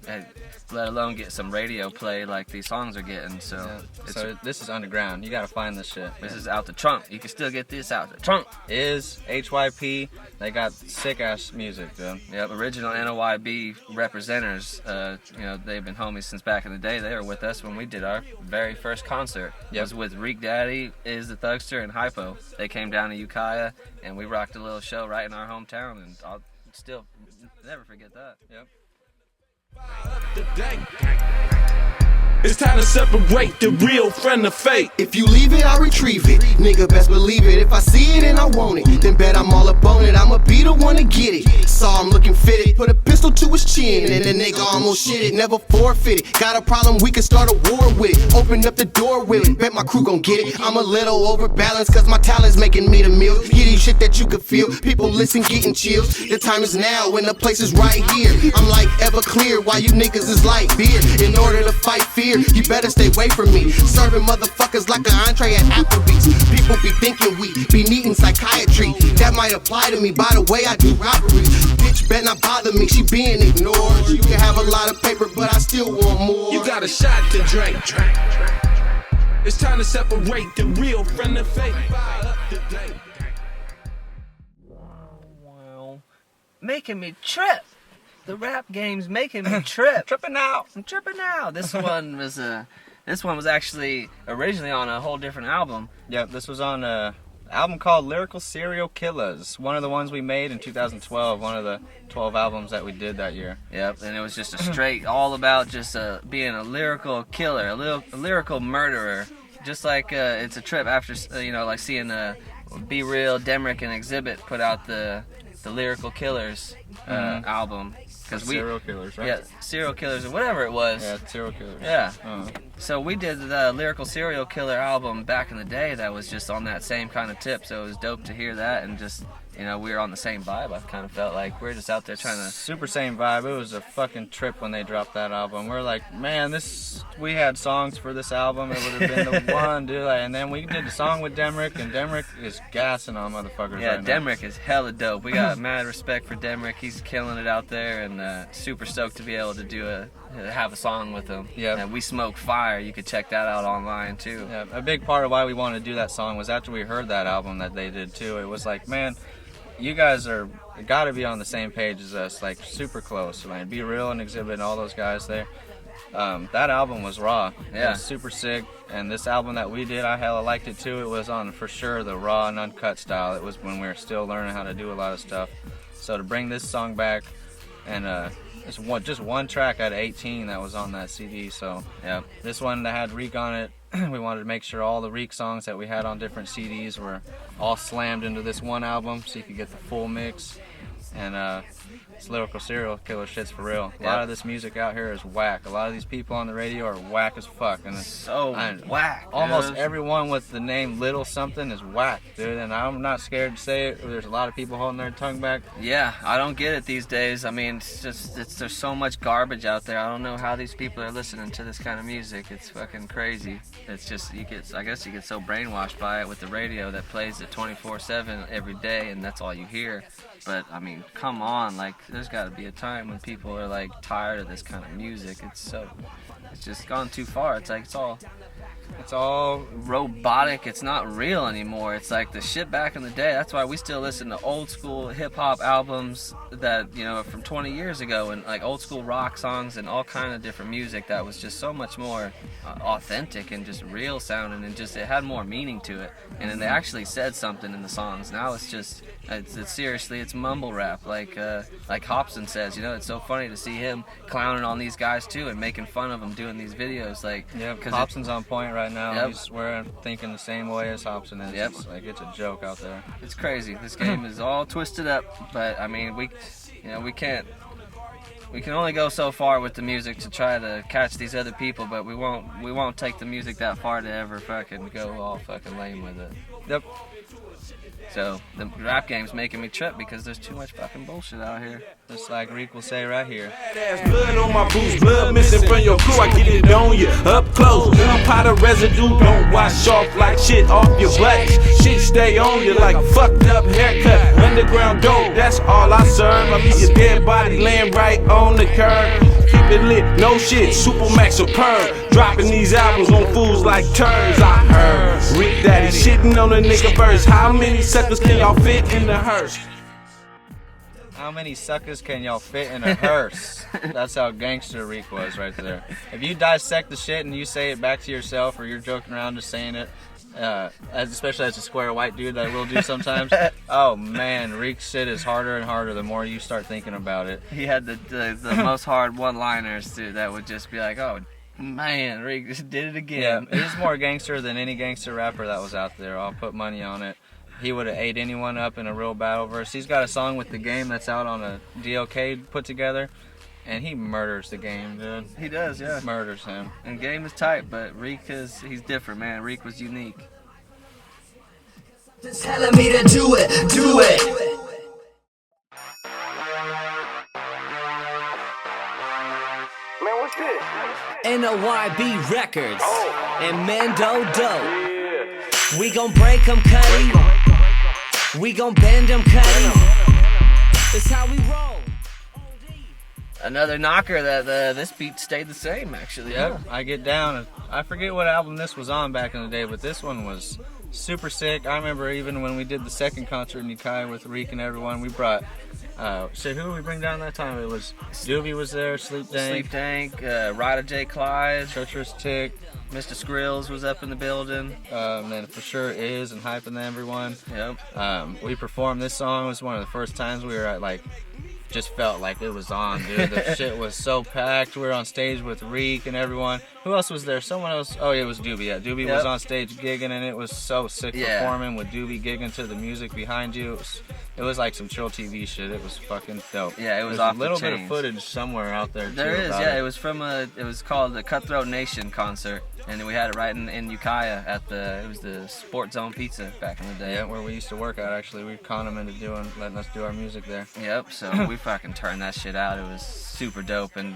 let alone get some radio play like these songs are getting. So, So this is underground. You gotta find this shit. This is out the trunk. You can still get this out the trunk. Is HYP. They got sick ass music, dude. Yep, original NOYB representatives. You know, they've been homies since back in the day. They were with us when we did our very first concert. It was with Reek Daddy, Is the Thugster, and Hypo. They came down to Ukiah, and we rocked a little show right in our hometown, and I'll still never forget that. Yep. It's time to separate the real from the fake. If you leave it, I retrieve it. Nigga, best believe it. If I see it and I want it, then bet I'm all up on it. I'ma be the one to get it. Saw him looking fitted, put a pistol to his chin, and the nigga almost shit it. Never forfeited. Got a problem, we can start a war with it. Open up the door with it. Bet my crew gon' get it. I'm a little overbalanced, cause my talent's making me the meal. Get these shit that you can feel. People listen, getting chills. The time is now, when the place is right here. I'm like Everclear, while you niggas is like beer. In order to fight fear, you better stay away from me. Serving motherfuckers like an entree at Applebee's. People be thinking we be needing psychiatry. That might apply to me, by the way I do robberies. Bitch better not bother me, she being ignored. You can have a lot of paper, but I still want more. You got a shot to drink. It's time to separate the real from the fake. Wow. Making me trip. The rap game's making me trip. Tripping out. I'm tripping out. This one was actually originally on a whole different album. Yep, this was on a album called Lyrical Serial Killers. One of the ones we made in 2012. One of the 12 albums that we did that year. Yep, and it was just a straight, all about just being a lyrical killer, a lyrical murderer. Just like it's a trip after, you know, like seeing Be Real, Demrick, and Exhibit put out the Lyrical Killers album. Serial Killers, right? Yeah, Serial Killers or whatever it was. Yeah, Serial Killers. Yeah. So we did the Lyrical Serial Killer album back in the day that was just on that same kind of tip. So it was dope to hear that, and just, you know, we were on the same vibe. I kind of felt like we were just out there trying to... Super same vibe. It was a fucking trip when they dropped that album. We're like, man, we had songs for this album. It would have been the one, dude. And then we did the song with Demrick, and Demrick is gassing on motherfuckers right now. Demrick is hella dope. We got mad respect for Demrick. He's killing it out there, and super stoked to be able to have a song with him. Yeah. And We Smoke Fire. You could check that out online too. Yeah. A big part of why we wanted to do that song was after we heard that album that they did too. It was like, man, you guys got to be on the same page as us, like super close. Man, Be Real and Exhibit and all those guys there. That album was raw. Yeah. It was super sick. And this album that we did, I hella liked it too. It was on for sure the raw and uncut style. It was when we were still learning how to do a lot of stuff. So to bring this song back, and just one track out of 18 that was on that CD. So yeah, this one that had Reek on it. We wanted to make sure all the Reek songs that we had on different CDs were all slammed into this one album, so you could get the full mix. And it's Lyrical Serial Killer shit's for real. A lot of this music out here is whack. A lot of these people on the radio are whack as fuck. And it's whack. Almost everyone with the name Little something is whack, dude. And I'm not scared to say it. There's a lot of people holding their tongue back. Yeah, I don't get it these days. I mean, there's so much garbage out there. I don't know how these people are listening to this kind of music. It's fucking crazy. It's just, I guess you get so brainwashed by it with the radio that plays it 24/7 every day, and that's all you hear. But I mean, come on, like, there's got to be a time when people are like tired of this kind of music. It's just gone too far. It's like it's all robotic. It's not real anymore. It's like the shit back in the day. That's why we still listen to old school hip hop albums that, you know, from 20 years ago, and like old school rock songs and all kind of different music that was just so much more authentic and just real sounding, and just it had more meaning to it. And then they actually said something in the songs. Now it's just it's mumble rap, like Hobson says. You know, it's so funny to see him clowning on these guys too and making fun of them doing these videos. Like, yeah, Hobson's on point right now. Yep. We're thinking the same way as Hobson is. Yep. It's a joke out there. It's crazy. This game is all twisted up, but I mean, we can only go so far with the music to try to catch these other people, but we won't take the music that far to ever fucking go all fucking lame with it. Yep. So the rap game's making me trip because there's too much fucking bullshit out here. Just like Reek will say right here. Badass blood on my boots, blood missing from your crew. I get it on you, up close. One pot of residue, don't wash off like shit off your butt. Shit stay on you like a fucked up haircut. Underground dope, that's all I serve. I leave your dead body laying right on the curb. Keep it lit, no shit, Supermax superb. Dropping these albums on fools like turds. I heard Reek Daddy shitting on a nigga verse. How many suckers can y'all fit in the hearse? How many suckers can y'all fit in a hearse? That's how Gangster Reek was right there. If you dissect the shit and you say it back to yourself, or you're joking around just saying it, especially as a square white dude that I will do sometimes, oh man, Reek's shit is harder and harder the more you start thinking about it. He had the most hard one-liners too that would just be like, oh man, Reek just did it again. Yeah, he's more gangster than any gangster rapper that was out there. I'll put money on it. He would have ate anyone up in a real battle verse. He's got a song with The Game that's out on a DLK put together, and he murders The Game, dude. He does, yeah. Murders him. And Game is tight, but Reek he's different, man. Reek was unique. Just telling me to do it, do it. Man, what's this? NOYB Records and Mendo Dope. We gon' break 'em, cutty. We gon' bend 'em, cutty. It's how we roll. Another knocker that this beat stayed the same, actually. Yep, I get down. I forget what album this was on back in the day, but this one was super sick. I remember even when we did the second concert in Ukiah with Reek and everyone, we brought, who did we bring down that time? It was Doobie was there, Sleep Dank, Ryder J. Clyde, Treacherous Tick, Mr. Skrills was up in the building. And then For Sure Is and hyping everyone. Yep. We performed this song. It was one of the first times we were at just felt like it was on, dude. The shit was so packed. We were on stage with Reek and everyone. Who else was there? Someone else. Oh, yeah, it was Doobie. Yeah, Doobie was on stage gigging, and it was so sick performing with Doobie gigging to the music behind you. It was like some chill TV shit. It was fucking dope. Yeah, it was There's off a little the bit of chains. footage somewhere out there. There too is, about yeah. it. It was from it was called the Cutthroat Nation concert, and we had it right in Ukiah at it was the Sport Zone Pizza back in the day. Yeah, where we used to work at, actually. We conned them into letting us do our music there. Yep, so we fucking turned that shit out. It was super dope, and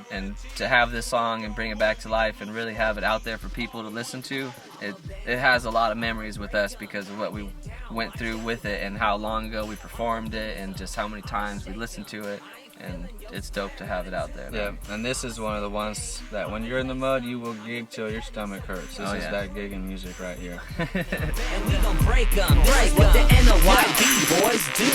to have this song and bring it back to life and really have it out there for people to listen to, it has a lot of memories with us because of what we went through with it and how long ago we performed it and just how many times we listened to it, and it's dope to have it out there. Yeah, and this is one of the ones that when you're in the mud, you will gig till your stomach hurts. This is that gigging music right here. And we gon' break 'em. This is what the NOYB boys do.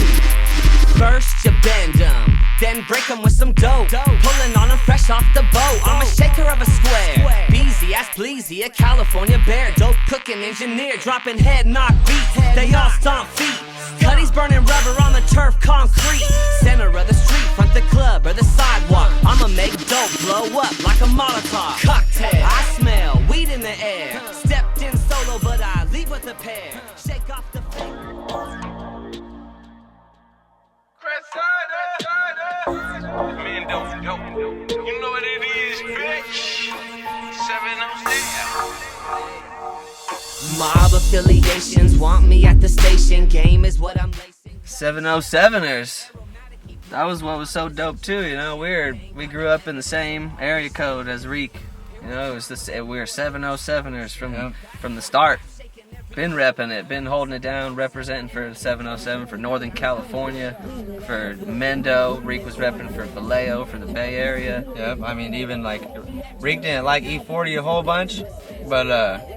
First you bend 'em, then break 'em with some dope. Pulling on 'em fresh off the boat. I'm a shaker of a square. Beezy, ass Bleezy, a California bear. Dope cooking engineer, dropping head knock beats. They all stomp feet. Cuddies burning rubber on the turf concrete. Center of the street, front the club or the sidewalk. I'ma make dope blow up like a Molotov cocktail. I smell weed in the air. Stepped in solo, but I leave with a pair. Shake off the Crest Side, Mendo Dope. You know what it is, bitch. 707. mob affiliations want me at the station. Game is what I'm lacing. 707ers. That was what was so dope too, you know. We grew up in the same area code as Reek. You know, we were 707ers from the start. Been repping it, been holding it down, representing for 707 for Northern California, for Mendo. Reek was repping for Vallejo, for the Bay Area. Yep, I mean, even Reek didn't like E40 a whole bunch, but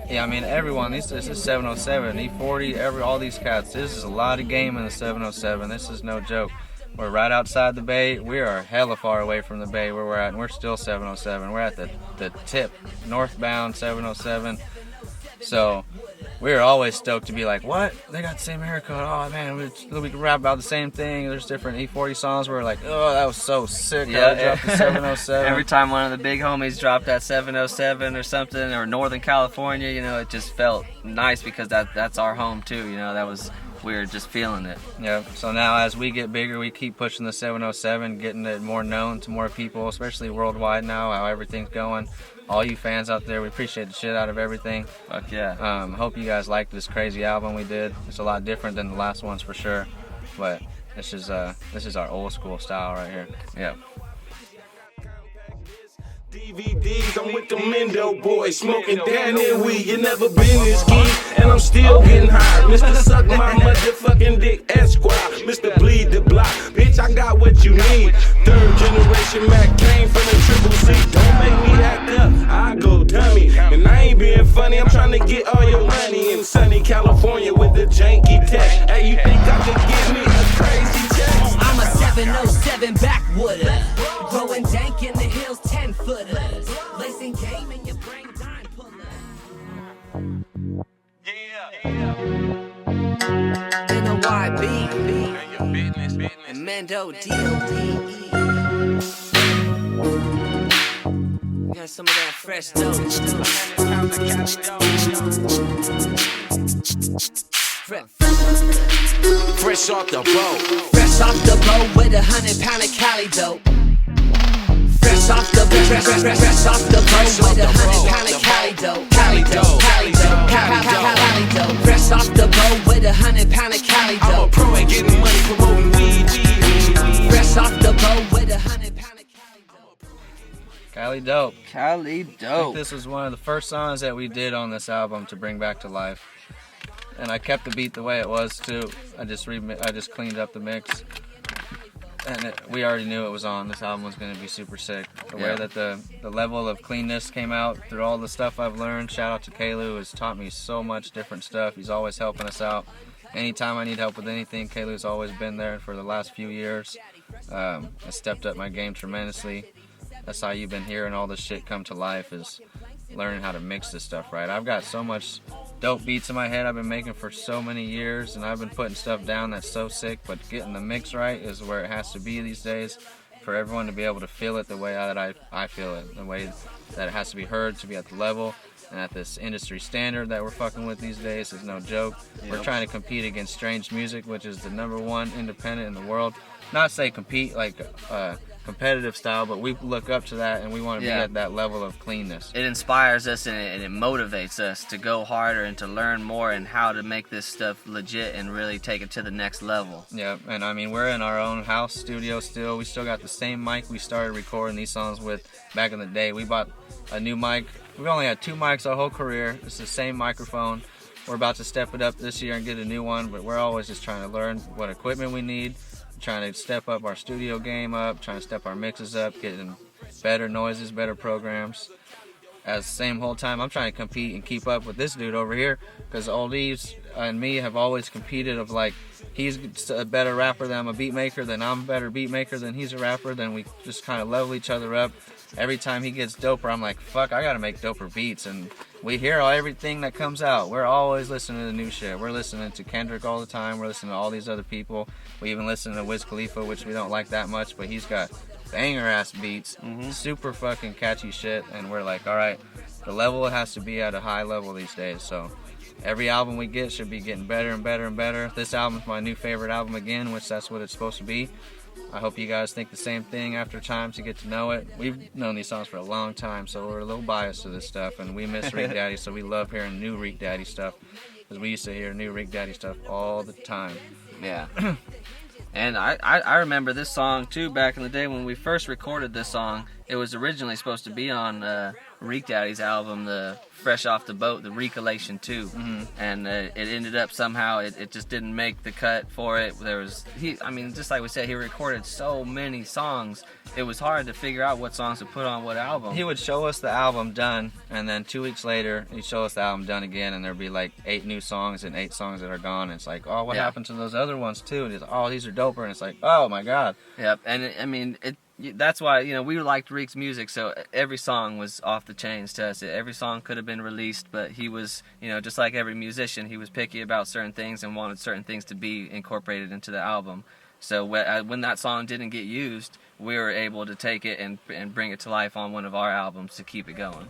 yeah, I mean, everyone, this is 707, E40, all these cats, this is a lot of game in the 707, this is no joke. We're right outside the Bay, we are hella far away from the Bay where we're at, and we're still 707, we're at the tip, northbound 707, so we were always stoked to be like, what? They got the same area code. Oh man, we can rap about the same thing. There's different E40 songs where we're like, oh, that was so sick. Yeah, I dropped the 707. Every time one of the big homies dropped that 707 or something, or Northern California, you know, it just felt nice because that's our home too. You know, we were just feeling it. Yeah. So now as we get bigger, we keep pushing the 707, getting it more known to more people, especially worldwide now. How everything's going. all you fans out there. We appreciate the shit out of everything. Fuck yeah. Hope you guys liked this crazy album we did. It's a lot different than the last ones for sure, but this is our old school style right here. Yeah. DVDs, I'm with the Mendo Boys, smoking down there weed. You never been this geek, and I'm still getting high. Mr. Suck my motherfucking dick, Esquire. Mr. Bleed the block, bitch, I got what you need. Third generation Mac came from the triple C. Don't make me act up, I go dummy. And I ain't being funny, I'm trying to get all your money in sunny California with the janky tech. Hey, you think I could give me a crazy check? I'm a 707 backwooder, growing dank in the hills, 10-footers, lacing game in your brain, dime puller. NOYB and Mendo Dopes. Got some of that fresh dope. Fresh off the boat. Fresh off the boat with 100-pound of Cali dope. Fresh off the boat with 100-pound of Cali dope. Cali dope, Cali dope, Cali dope. Fresh off the boat with 100-pound of Cali dope. I'm a pro at getting money promoting weed. Fresh off the boat with 100-pound of Cali dope. Cali Dope. Cali I think Dope. this was one of the first songs that we did on this album to bring back to life. And I kept the beat the way it was too. I just cleaned up the mix. And we already knew it was on. This album was going to be super sick. The way that the level of cleanness came out through all the stuff I've learned. Shout out to Kalu, who's taught me so much different stuff. He's always helping us out. Anytime I need help with anything, Kalu's always been there for the last few years. I stepped up my game tremendously. That's how you've been hearing all this shit come to life, is learning how to mix this stuff right. I've got so much dope beats in my head I've been making for so many years, and I've been putting stuff down that's so sick, but getting the mix right is where it has to be these days for everyone to be able to feel it the way that I feel it, the way that it has to be heard to be at the level and at this industry standard that we're fucking with these days is no joke. Yep. We're trying to compete against Strange Music, which is the #1 independent in the world. Not say compete like competitive style, but we look up to that and we want to be at that level of cleanness. It inspires us and it motivates us to go harder and to learn more and how to make this stuff legit and really take it to the next level. Yeah, and I mean, we're in our own house studio still. We still got the same mic we started recording these songs with back in the day. We bought a new mic. We've only had 2 mics our whole career. It's the same microphone. We're about to step it up this year and get a new one, but we're always just trying to learn what equipment we need, trying to step up our studio game up, trying to step our mixes up, getting better noises, better programs. As the same whole time, I'm trying to compete and keep up with this dude over here, because Old Eves and me have always competed of like, he's a better rapper than I'm a beat maker, then I'm a better beat maker than he's a rapper, then we just kind of level each other up. Every time he gets doper, I'm like, fuck, I gotta make doper beats, and we hear everything that comes out. We're always listening to the new shit. We're listening to Kendrick all the time. We're listening to all these other people. We even listen to Wiz Khalifa, which we don't like that much, but he's got banger ass beats, super fucking catchy shit, and we're like, all right, the level has to be at a high level these days. So every album we get should be getting better and better and better. This album's my new favorite album again, which that's what it's supposed to be. I hope you guys think the same thing after time to get to know it. We've known these songs for a long time, so we're a little biased to this stuff, and we miss Reek Daddy, so we love hearing new Reek Daddy stuff, because we used to hear new Reek Daddy stuff all the time. Yeah. And I remember this song too back in the day when we first recorded this song. It was originally supposed to be on Reek Daddy's album, the Fresh Off the Boat, the Recolation 2, and it ended up somehow it just didn't make the cut for it. Just like we said, he recorded so many songs. It was hard to figure out what songs to put on what album. He would show us the album done, and then 2 weeks later he'd show us the album done again, and there'd be like 8 new songs and 8 songs that are gone. And it's like, oh, what happened to those other ones too? And it's, oh, these are doper. And it's like, oh my god. Yep. And that's why, we liked Reek's music, so every song was off the chains to us. Every song could have been released, but he was, just like every musician, he was picky about certain things and wanted certain things to be incorporated into the album. So when that song didn't get used, we were able to take it and bring it to life on one of our albums to keep it going.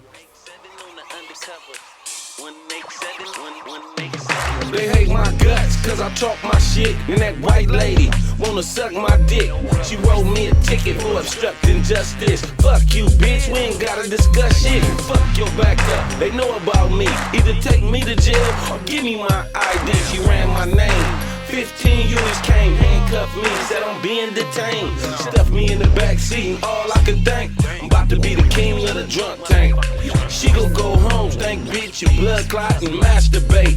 187. They hate my guts, cause I talk my shit. And that white lady wanna suck my dick. She wrote me a ticket for obstructing justice. Fuck you, bitch, we ain't gotta discuss shit. Fuck your back up, they know about me. Either take me to jail or give me my ID. She ran my name. 15 units came, handcuffed me, said I'm being detained. Stuffed me in the backseat, and all I could think, I'm about to be the king of the drunk tank. She gon' go home, stank bitch, your blood clot and masturbate.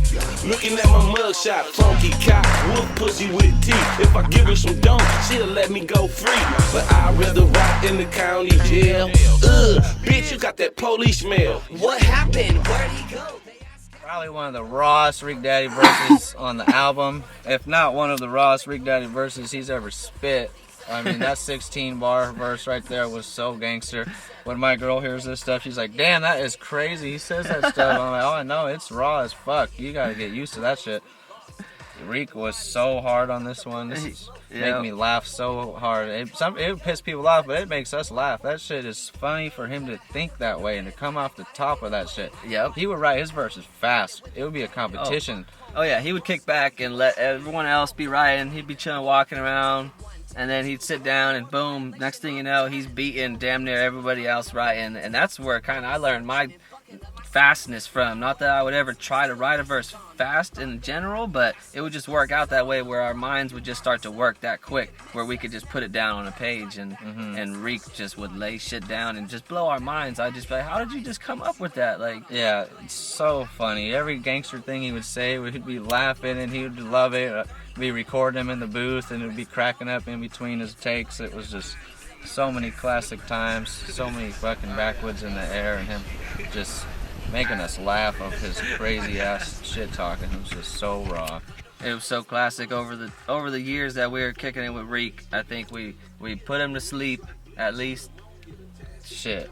Looking at my mugshot, funky cock, wolf pussy with teeth. If I give her some dope, she'll let me go free. But I'd rather rot in the county jail. Bitch, you got that police smell. What happened? Where'd he go? Probably one of the rawest Reek Daddy verses on the album. If not one of the rawest Reek Daddy verses he's ever spit. I mean, that 16 bar verse right there was so gangster. When my girl hears this stuff, she's like, damn, that is crazy. He says that stuff. I'm like, oh, I know, it's raw as fuck. You gotta get used to that shit. Reek was so hard on this one. This make me laugh so hard. It piss people off, but it makes us laugh. That shit is funny for him to think that way and to come off the top of that shit. Yep. He would write his verses fast. It would be a competition. Oh yeah, he would kick back and let everyone else be writing. He'd be chilling, walking around, and then he'd sit down and boom, next thing you know, he's beating damn near everybody else writing. And that's where kind of I learned my fastness from. Not that I would ever try to write a verse fast in general, but it would just work out that way where our minds would just start to work that quick, where we could just put it down on a page and and Reek just would lay shit down and just blow our minds. I'd just be like, how did you just come up with that? Like, yeah, it's so funny. Every gangster thing he would say, we'd be laughing and he would love it. We'd record him in the booth and it would be cracking up in between his takes. It was just so many classic times, so many fucking backwoods in the air, and him just making us laugh of his crazy ass shit talking. It was just so raw. It was so classic. Over the years that we were kicking it with Reek, I think we put him to sleep at least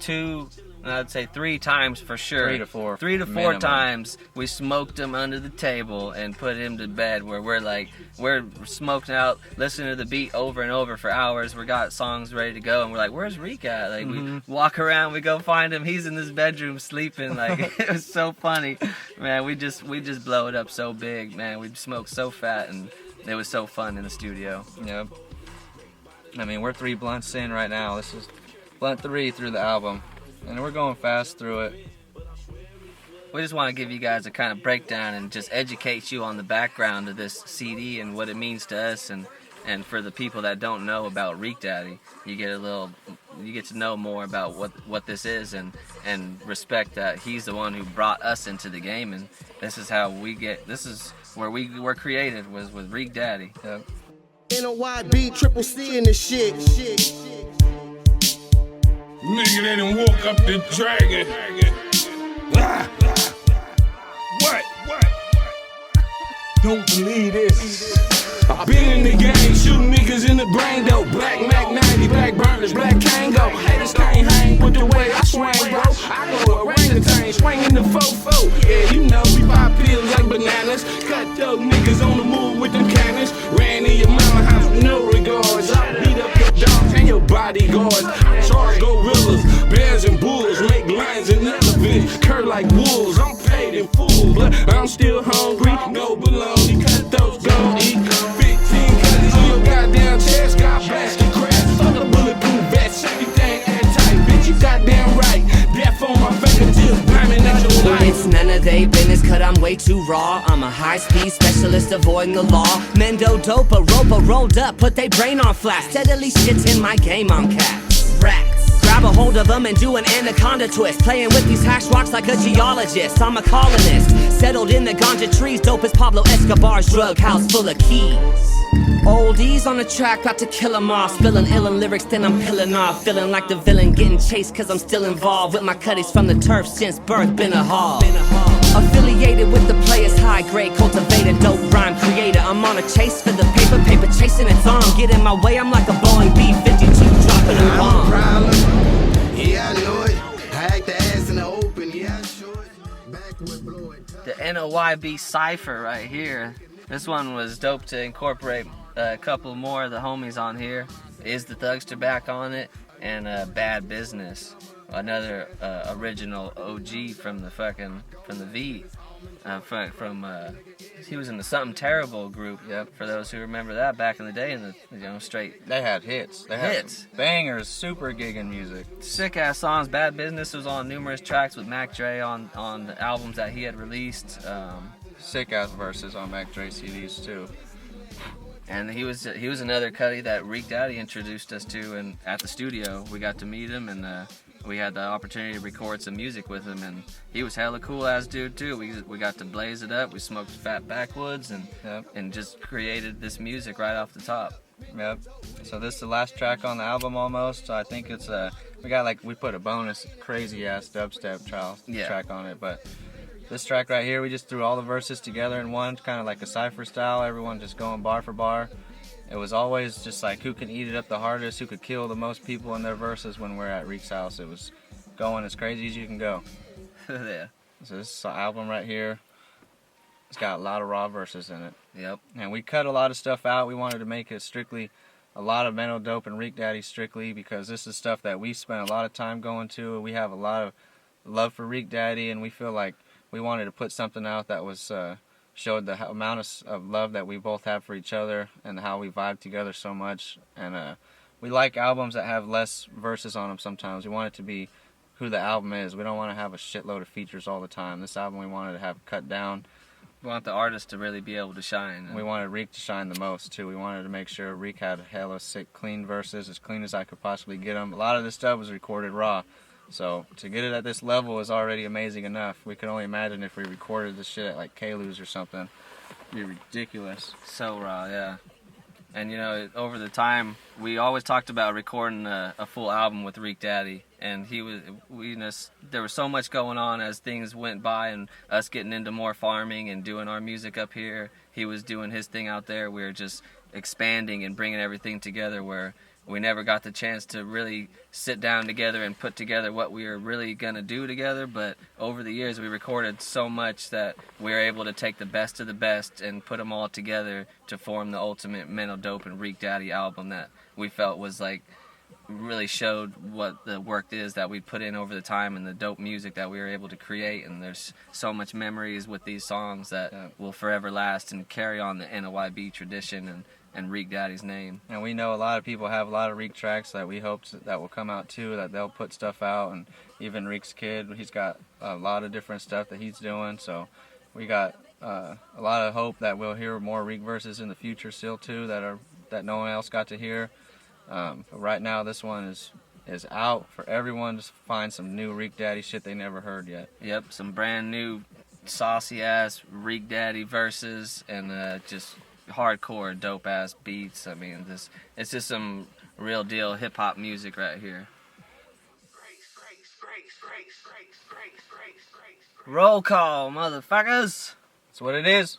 two, I'd say 3 times for sure. 3 to 4. 3 to 4 minimum. times we smoked him under the table and put him to bed, where we're smoked out, listening to the beat over and over for hours. We got songs ready to go and we're like, where's Reek at? Like we walk around, we go find him, he's in his bedroom sleeping. Like it was so funny. Man, we just blow it up so big, man. We smoked so fat and it was so fun in the studio. Yep. I mean, we're 3 blunts in right now. This is blunt 3 through the album. And we're going fast through it. We just want to give you guys a kind of breakdown and just educate you on the background of this CD and what it means to us, and for the people that don't know about Reek Daddy, you get to know more about what this is and respect that he's the one who brought us into the game, and this is where we were created, was with Reek Daddy. Yep. NOYB Triple C in the shit. Nigga, they done woke up the dragon. What? Don't believe this. I been in the game, shooting niggas in the brain though. Black Mac 90, black burners, black Kango. Haters can't hang with the way I swing, bro. I go orangutan, swinging the fofo. Yeah, you know, we pop pills like bananas. Cut those niggas on the move with them cannons. Ran in your mama house with no regards. I beat up your dogs and your bodyguards. I charge gorillas, bears and bulls. Make lions and elephants curl like wolves. I'm paid in full, but I'm still hungry. No baloney, cut those gold eat. 15 cutters on your goddamn chest. God bless the crest. Fuck a bulletproof vest, everything airtight. Bitch, you goddamn right. Death on my fingertips, climbing out your life. It's none of they business, cut I'm way too raw. I'm a high-speed specialist avoiding the law. Mendo Dope, a roper rolled up, put they brain on flat. Steadily shits in my game, I'm cats. Rats. Grab a hold of them and do an anaconda twist. Playing with these hash rocks like a geologist. I'm a colonist, settled in the ganja trees. Dope as Pablo Escobar's drug house full of keys. Oldies on the track, got to kill 'em off. Spilling illin' lyrics, then I'm peeling off. Feeling like the villain, getting chased cause I'm still involved. With my cutties from the turf since birth, been a hog. Affiliated with the players, high grade, cultivated, dope rhyme creator. I'm on a chase for the paper chasing its arm. Get in my way, I'm like a Boeing B-52 dropping a bomb. Yeah, I know it. I act the ass in the open, yeah, I show it. Backwood blow it. The NOYB Cypher right here. This one was dope to incorporate a couple more of the homies on here. Is the Thugster back on it, and Bad Business, another original OG from the V. from he was in the Something Terrible group. Yep. For those who remember that back in the day, in the straight. They had hits. They had bangers, super gigging music. Sick ass songs. Bad Business was on numerous tracks with Mac Dre on the albums that he had released. Sick ass verses on Mac Dre CDs too. And he was another Cuddy that Reek Daddy introduced us to, and at the studio we got to meet him, and we had the opportunity to record some music with him, and he was hella cool ass dude too. We got to blaze it up. We smoked fat backwoods and just created this music right off the top. Yep. So this is the last track on the album almost. So I think it's we put a bonus crazy ass dubstep track on it, but this track right here, we just threw all the verses together in one, kind of like a Cypher style, everyone just going bar for bar. It was always just like who can eat it up the hardest, who could kill the most people in their verses when we're at Reek's house. It was going as crazy as you can go. Yeah. So this album right here, it's got a lot of raw verses in it. Yep. And we cut a lot of stuff out. We wanted to make it strictly a lot of Mendo Dope and Reek Daddy strictly because this is stuff that we spent a lot of time going to. We have a lot of love for Reek Daddy, and we feel like we wanted to put something out that was showed the amount of love that we both have for each other and how we vibe together so much. And we like albums that have less verses on them sometimes. We want it to be who the album is. We don't want to have a shitload of features all the time. This album we wanted to have cut down. We want the artist to really be able to shine. We wanted Reek to shine the most too. We wanted to make sure Reek had hella sick, clean verses, as clean as I could possibly get them. A lot of this stuff was recorded raw. So to get it at this level is already amazing enough. We could only imagine if we recorded this shit at like Kalu's or something. It'd be ridiculous. So raw, yeah. And you know, over the time, we always talked about recording a full album with Reek Daddy, and there was so much going on as things went by, and us getting into more farming and doing our music up here. He was doing his thing out there. We were just expanding and bringing everything together where we never got the chance to really sit down together and put together what we were really going to do together. But over the years, we recorded so much that we were able to take the best of the best and put them all together to form the ultimate Mendo Dope and Reek Daddy album that we felt was like really showed what the work is that we put in over the time and the dope music that we were able to create. And there's so much memories with these songs that will forever last and carry on the NOYB tradition and Reek Daddy's name. And we know a lot of people have a lot of Reek tracks that we hope that will come out too, that they'll put stuff out. And even Reek's kid, he's got a lot of different stuff that he's doing. So we got a lot of hope that we'll hear more Reek verses in the future still too, that no one else got to hear. But right now this one is out for everyone to find some new Reek Daddy shit they never heard yet. Yep, some brand new saucy ass Reek Daddy verses and just hardcore dope ass beats. I mean, it's just some real deal hip hop music right here. Roll call, motherfuckers. That's what it is.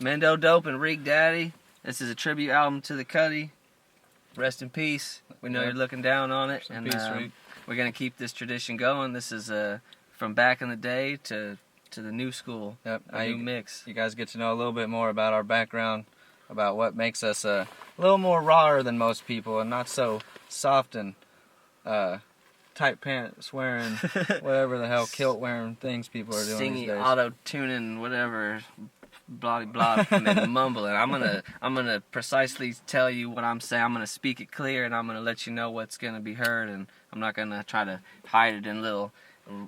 Mendo Dope and Reek Daddy. This is a tribute album to the Cuddy. Rest in peace. We know you're looking down on it, and we're gonna keep this tradition going. This is from back in the day to the new school. Yep. A new mix. You guys get to know a little bit more about our background, about what makes us a little more rawer than most people, and not so soft and tight pants wearing, whatever the hell kilt wearing things people are doing Singing, these days. auto tuning, whatever, blah blah, and mumbling. I'm gonna precisely tell you what I'm saying. I'm gonna speak it clear, and I'm gonna let you know what's gonna be heard, and I'm not gonna try to hide it in little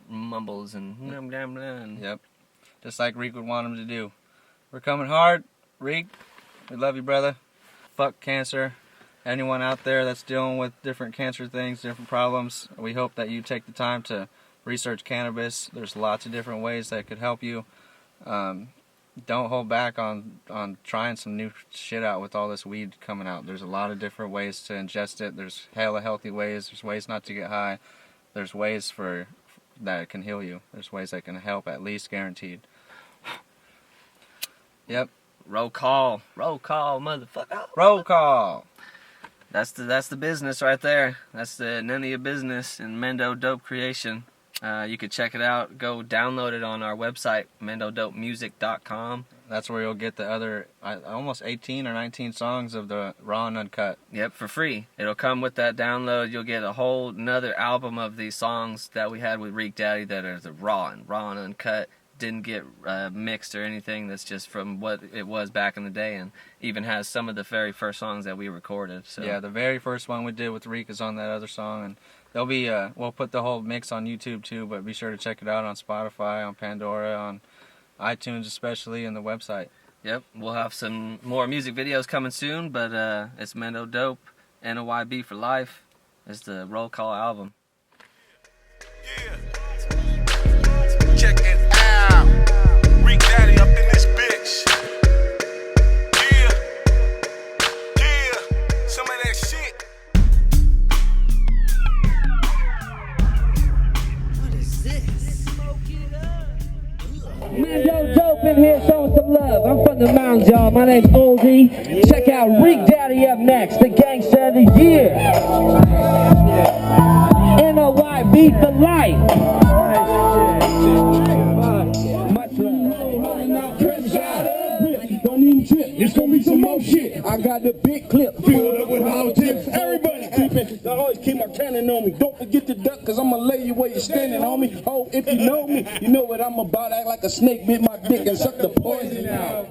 mumbles and blah, blah, blah, and Yep. Just like Reek would want him to do. We're coming hard, Reek. We love you, brother. Fuck cancer. Anyone out there that's dealing with different cancer things, different problems, we hope that you take the time to research cannabis. There's lots of different ways that could help you. Don't hold back on trying some new shit out with all this weed coming out. There's a lot of different ways to ingest it. There's hella healthy ways. There's ways not to get high. There's ways that can heal you. There's ways that can help, at least guaranteed. Yep. roll call, motherfucker. Roll call. That's the business right there. That's the none of your business in Mendo Dope creation. You can check it out. Go download it on our website, mendodopemusic.com. That's where you'll get the other almost 18 or 19 songs of the raw and uncut. Yep, for free. It'll come with that download. You'll get a whole another album of these songs that we had with Reek Daddy that are the raw and uncut, didn't get mixed or anything. That's just from what it was back in the day, and even has some of the very first songs that we recorded. So yeah, the very first one we did with Reek is on that other song, and there'll be we'll put the whole mix on YouTube too, but be sure to check it out on Spotify, on Pandora, on iTunes especially, and the website. Yep, we'll have some more music videos coming soon, but it's Mendo Dope, NOYB for life. It's the roll call album. Check it out. Reek Daddy up in this bitch. Yeah. Yeah. Some of that shit. What is this? Mendo Dope in here showing some love. I'm from the mountains, y'all. My name's Oldie. Check out Reek Daddy up next, the Gangster of the Year. NOYB for life. Don't even trip. It's gonna be some more shit. I got the big clip filled up with hollow tips. Everybody keep I always keep my cannon on me. Don't forget to duck, cause I'ma lay you where you're standing, homie. Oh, if you know me, you know what I'm about. Act like a snake bit my dick and suck the poison out.